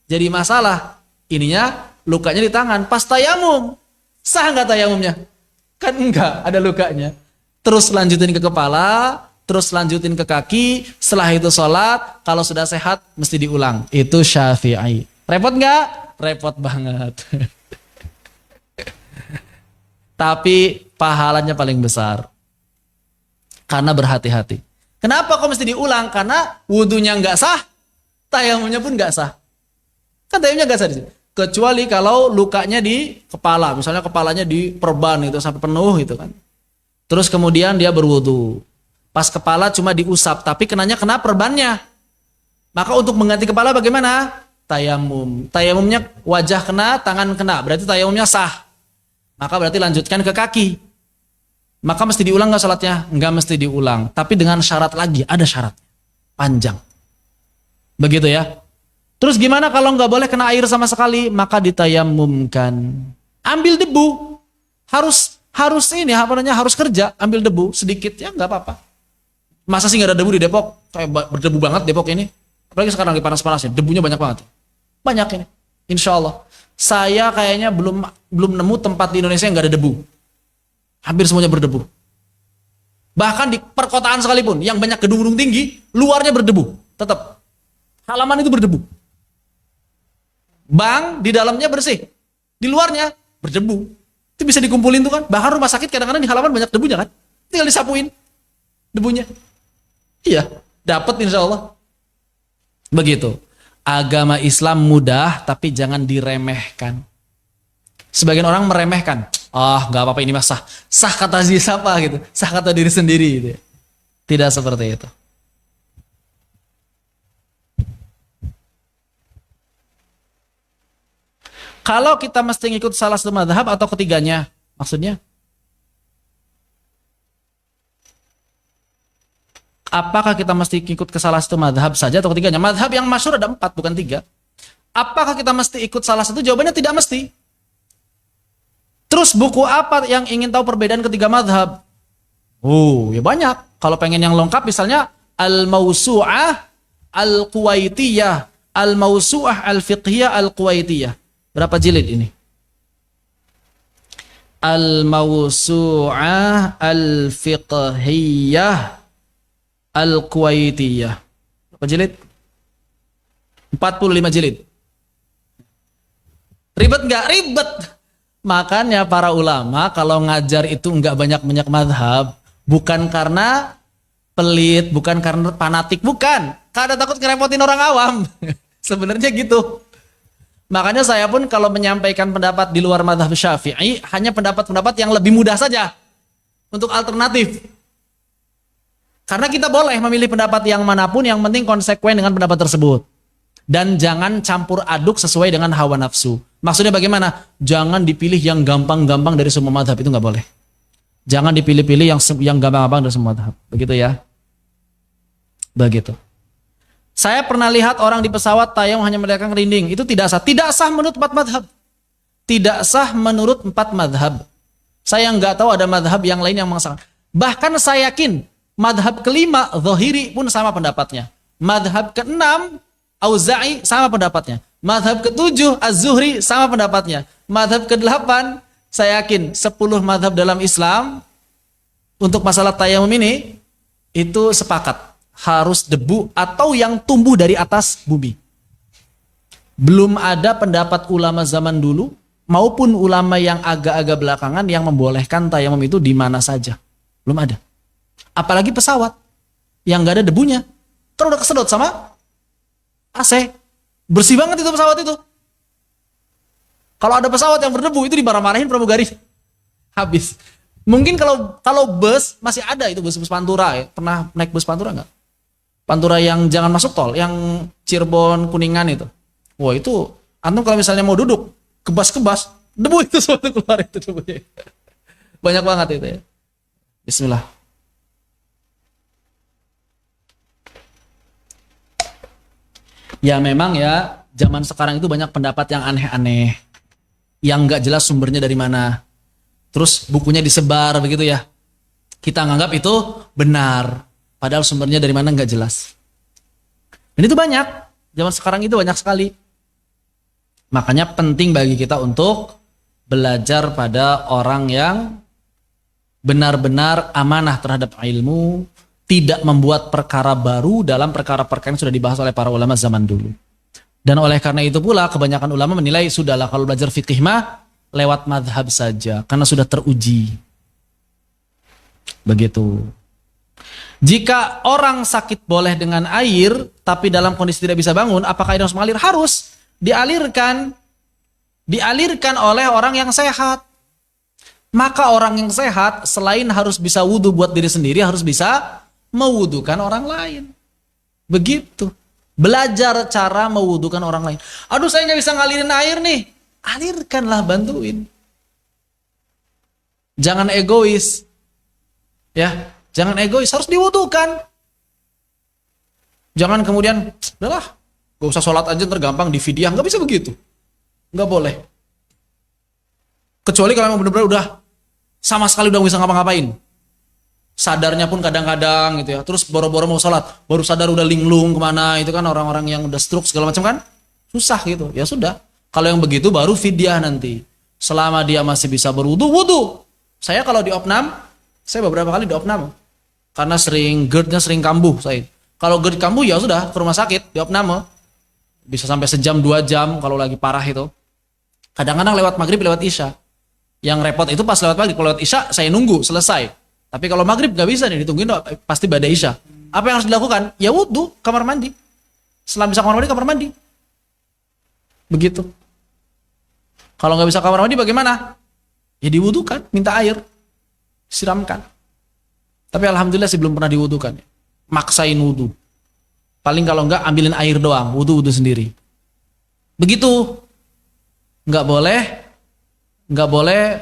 Jadi masalah, ininya lukanya di tangan. Pas tayamum, sah nggak tayamumnya? Kan enggak, ada lukanya. Terus lanjutin ke kepala, terus lanjutin ke kaki. Setelah itu sholat, kalau sudah sehat, mesti diulang. Itu Syafi'i. Repot nggak? Repot banget. Tapi pahalanya paling besar. Karena berhati-hati. Kenapa kok mesti diulang? Karena wudunya nggak sah, tayamumnya pun nggak sah. Kan tayamumnya nggak sah di sini. Kecuali kalau lukanya di kepala, misalnya kepalanya diperban itu sampai penuh gitu kan. Terus kemudian dia berwudu. Pas kepala cuma diusap, tapi kenanya kena perbannya. Maka untuk mengganti kepala bagaimana? Tayamum. Tayamumnya wajah kena, tangan kena. Berarti tayamumnya sah. Maka berarti lanjutkan ke kaki. Maka mesti diulang nggak sholatnya? Nggak mesti diulang. Tapi dengan syarat lagi, ada syarat. Panjang. Begitu ya. Terus gimana kalau nggak boleh kena air sama sekali? Maka ditayamumkan. Ambil debu. Harus ini apa namanya? Harus kerja. Ambil debu sedikit ya nggak apa-apa. Masa sih nggak ada debu di Depok? Kayak berdebu banget Depok ini. Apalagi sekarang lagi panas-panasnya. Debunya banyak banget. Banyak ini. Insya Allah. Saya kayaknya belum nemu tempat di Indonesia yang nggak ada debu. Hampir semuanya berdebu. Bahkan di perkotaan sekalipun, yang banyak gedung-gedung tinggi, luarnya berdebu. Tetap. Halaman itu berdebu. Bank di dalamnya bersih. Di luarnya berdebu. Itu bisa dikumpulin tuh kan. Bahkan rumah sakit kadang-kadang di halaman banyak debunya kan. Tinggal disapuin debunya. Iya, dapat insya Allah. Begitu. Agama Islam mudah, tapi jangan diremehkan. Sebagian orang meremehkan. Nggak apa-apa ini mah sah. Sah kata siapa gitu. Sah kata diri sendiri gitu. Tidak seperti itu. Kalau kita mesti ngikut salah satu madhab atau ketiganya, maksudnya? Apakah kita mesti ikut ke salah satu madhab saja atau ketiganya? Madhab yang masyhur ada 4, bukan 3. Apakah kita mesti ikut salah satu? Jawabannya tidak mesti. Terus buku apa yang ingin tahu perbedaan ketiga madhab? Ya banyak. Kalau pengen yang lengkap misalnya Al-Mawsu'ah Al-Kuwaitiyah, Al-Mawsu'ah Al-Fiqhiyah Al-Kuwaitiyah. Berapa jilid ini? Al-Mawsu'ah Al-Fiqhiyah Al-Kuwaitiyah. Berapa jilid? 45 jilid. Ribet nggak? Ribet. Makanya para ulama kalau ngajar itu nggak banyak-banyak madhab, bukan karena pelit, bukan karena fanatik, bukan. Karena takut ngerepotin orang awam. Sebenarnya gitu. Makanya saya pun kalau menyampaikan pendapat di luar madhab Syafi'i, hanya pendapat-pendapat yang lebih mudah saja untuk alternatif. Karena kita boleh memilih pendapat yang manapun, yang penting konsekuen dengan pendapat tersebut. Dan jangan campur aduk sesuai dengan hawa nafsu. Maksudnya bagaimana? Jangan dipilih yang gampang-gampang dari semua madhab, itu nggak boleh. Jangan dipilih-pilih yang gampang-gampang dari semua madhab. Begitu ya. Begitu. Saya pernah lihat orang di pesawat tayang hanya meneriakkan kerinding. Itu tidak sah. Tidak sah menurut 4 madhab. Tidak sah menurut 4 madhab. Saya nggak tahu ada madhab yang lain yang mengesahkan. Bahkan saya yakin madhab kelima, Zahiri pun sama pendapatnya. Madhab keenam, Auza'i sama pendapatnya. Madhab ketujuh, Az-Zuhri sama pendapatnya. Madhab kedelapan, saya yakin 10 madhab dalam Islam untuk masalah tayamum ini itu sepakat harus debu atau yang tumbuh dari atas bumi. Belum ada pendapat ulama zaman dulu maupun ulama yang agak-agak belakangan yang membolehkan tayamum itu di mana saja. Belum ada. Apalagi pesawat yang nggak ada debunya, kan udah kesedot sama AC. Bersih banget itu pesawat itu. Kalau ada pesawat yang berdebu itu dimarah-marahin pramugari. Habis. Mungkin kalau bus masih ada itu bus Pantura ya. Pernah naik bus Pantura nggak? Pantura yang jangan masuk tol, yang Cirebon Kuningan itu. Wah itu, antum kalau misalnya mau duduk, kebas-kebas, debu itu suatu keluar itu debunya. Banyak banget itu ya. Bismillah. Ya memang ya, zaman sekarang itu banyak pendapat yang aneh-aneh. Yang nggak jelas sumbernya dari mana. Terus bukunya disebar begitu ya. Kita nganggap itu benar. Padahal sumbernya dari mana nggak jelas. Dan itu banyak. Zaman sekarang itu banyak sekali. Makanya penting bagi kita untuk belajar pada orang yang benar-benar amanah terhadap ilmu. Tidak membuat perkara baru dalam perkara-perkara yang sudah dibahas oleh para ulama zaman dulu. Dan oleh karena itu pula kebanyakan ulama menilai sudahlah kalau belajar fikih mah lewat madhab saja. Karena sudah teruji. Begitu. Jika orang sakit boleh dengan air, tapi dalam kondisi tidak bisa bangun, apakah air harus mengalir? Harus dialirkan. Dialirkan oleh orang yang sehat. Maka orang yang sehat selain harus bisa wudhu buat diri sendiri, harus bisa mewudukan orang lain. Begitu. Belajar cara mewudukan orang lain. Aduh saya nggak bisa ngalirin air nih. Alirkanlah, bantuin. Jangan egois. Ya, jangan egois, harus diwudukan. Jangan kemudian, udahlah, Gak usah sholat aja tergampang di fidyah, nggak bisa begitu. Nggak boleh. Kecuali kalau memang benar-benar udah sama sekali udah bisa ngapa-ngapain. Sadarnya pun kadang-kadang gitu ya. Terus boro-boro mau sholat, baru sadar udah linglung kemana. Itu kan orang-orang yang udah stroke segala macam kan. Susah gitu. Ya sudah. Kalau yang begitu baru fidyah nanti. Selama dia masih bisa berwudu, wudu. Saya kalau di opnam, saya beberapa kali di opnam. Karena GERD-nya sering kambuh saya. Kalau GERD kambuh ya sudah ke rumah sakit, di opnam. Bisa sampai sejam 2 jam kalau lagi parah itu. Kadang-kadang lewat maghrib, lewat isya. Yang repot itu pas lewat maghrib, kalau lewat isya saya nunggu selesai. Tapi kalau maghrib nggak bisa nih, ditungguin pasti pada isya. Apa yang harus dilakukan? Ya wudu, kamar mandi. Setelah bisa kamar mandi. Begitu. Kalau nggak bisa kamar mandi bagaimana? Ya diwudukan, minta air, siramkan. Tapi alhamdulillah sih belum pernah diwudukan. Maksain wudu. Paling kalau nggak ambilin air doang, wudu sendiri. Begitu. Nggak boleh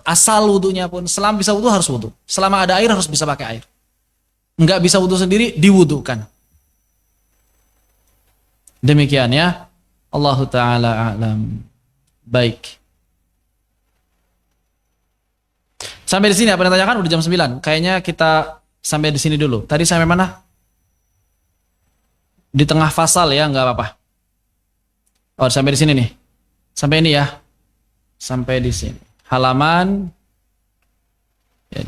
asal wudunya pun. Selama bisa wudu harus wudu. Selama ada air harus bisa pakai air. Nggak bisa wudu sendiri, diwudukan. Demikian ya. Allahu ta'ala a'lam. Baik. Sampai di sini apa yang ditanyakan? Udah jam 9. Kayaknya kita sampai di sini dulu. Tadi sampai mana? Di tengah fasal ya, nggak apa-apa. Oh, sampai di sini nih. Sampai ini ya. Sampai di sini. Halaman.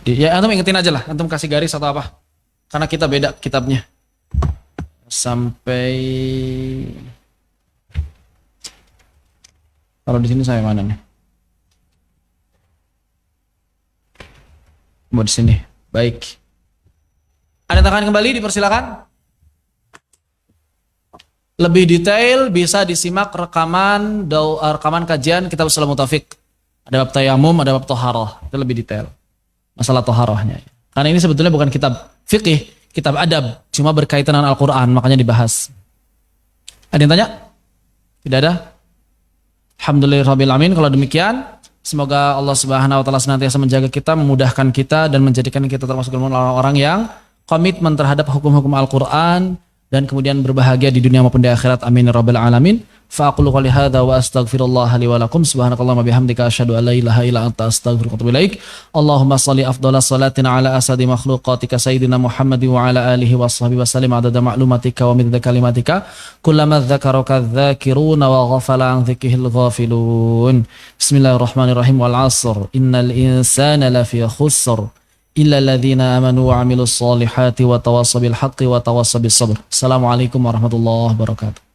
Ya, antum ingetin aja lah. Antum kasih garis atau apa. Karena kita beda kitabnya. Sampai. Kalau di sini sampai mana nih? Mau di sini. Baik. Ada tangan kembali, dipersilakan. Lebih detail bisa disimak rekaman kajian kitab Ushul Mutafiq. Ada bab tayamum, ada bab thaharah. Itu lebih detail. Masalah thaharahnya. Karena ini sebetulnya bukan kitab fikih, kitab adab, cuma berkaitan dengan Al-Qur'an, makanya dibahas. Ada yang tanya? Tidak ada? Alhamdulillahirabbil alamin. Kalau demikian, semoga Allah Subhanahu wa taala senantiasa menjaga kita, memudahkan kita dan menjadikan kita termasuk orang-orang yang komitmen terhadap hukum-hukum Al-Qur'an dan kemudian berbahagia di dunia maupun di akhirat. Amin ya rabbal alamin. Fa aqulu qouli hadza wa astaghfirullah li wa lakum. Subhanakallahumma bihamdika asyhadu an la ilaha illa anta astaghfiruka wa atubu ilaik. Allahumma shalli afdhalas salatina ala asadi makhluqatika sayyidina Muhammad wa ala alihi washabbihi wasallim adada ma'lumatika wa midada kalimatika. Kullama dzakaraka dzakiruna wa ghafala an dzikrihil ghafilun. Bismillahirrahmanirrahim. Wal 'asr. Innal insana lafi khusr. Illa alladhina amanu wa 'amilus solihati wa tawassaw bil haqqi wa tawassaw bis sabr. Assalamualaikum warahmatullahi wabarakatuh.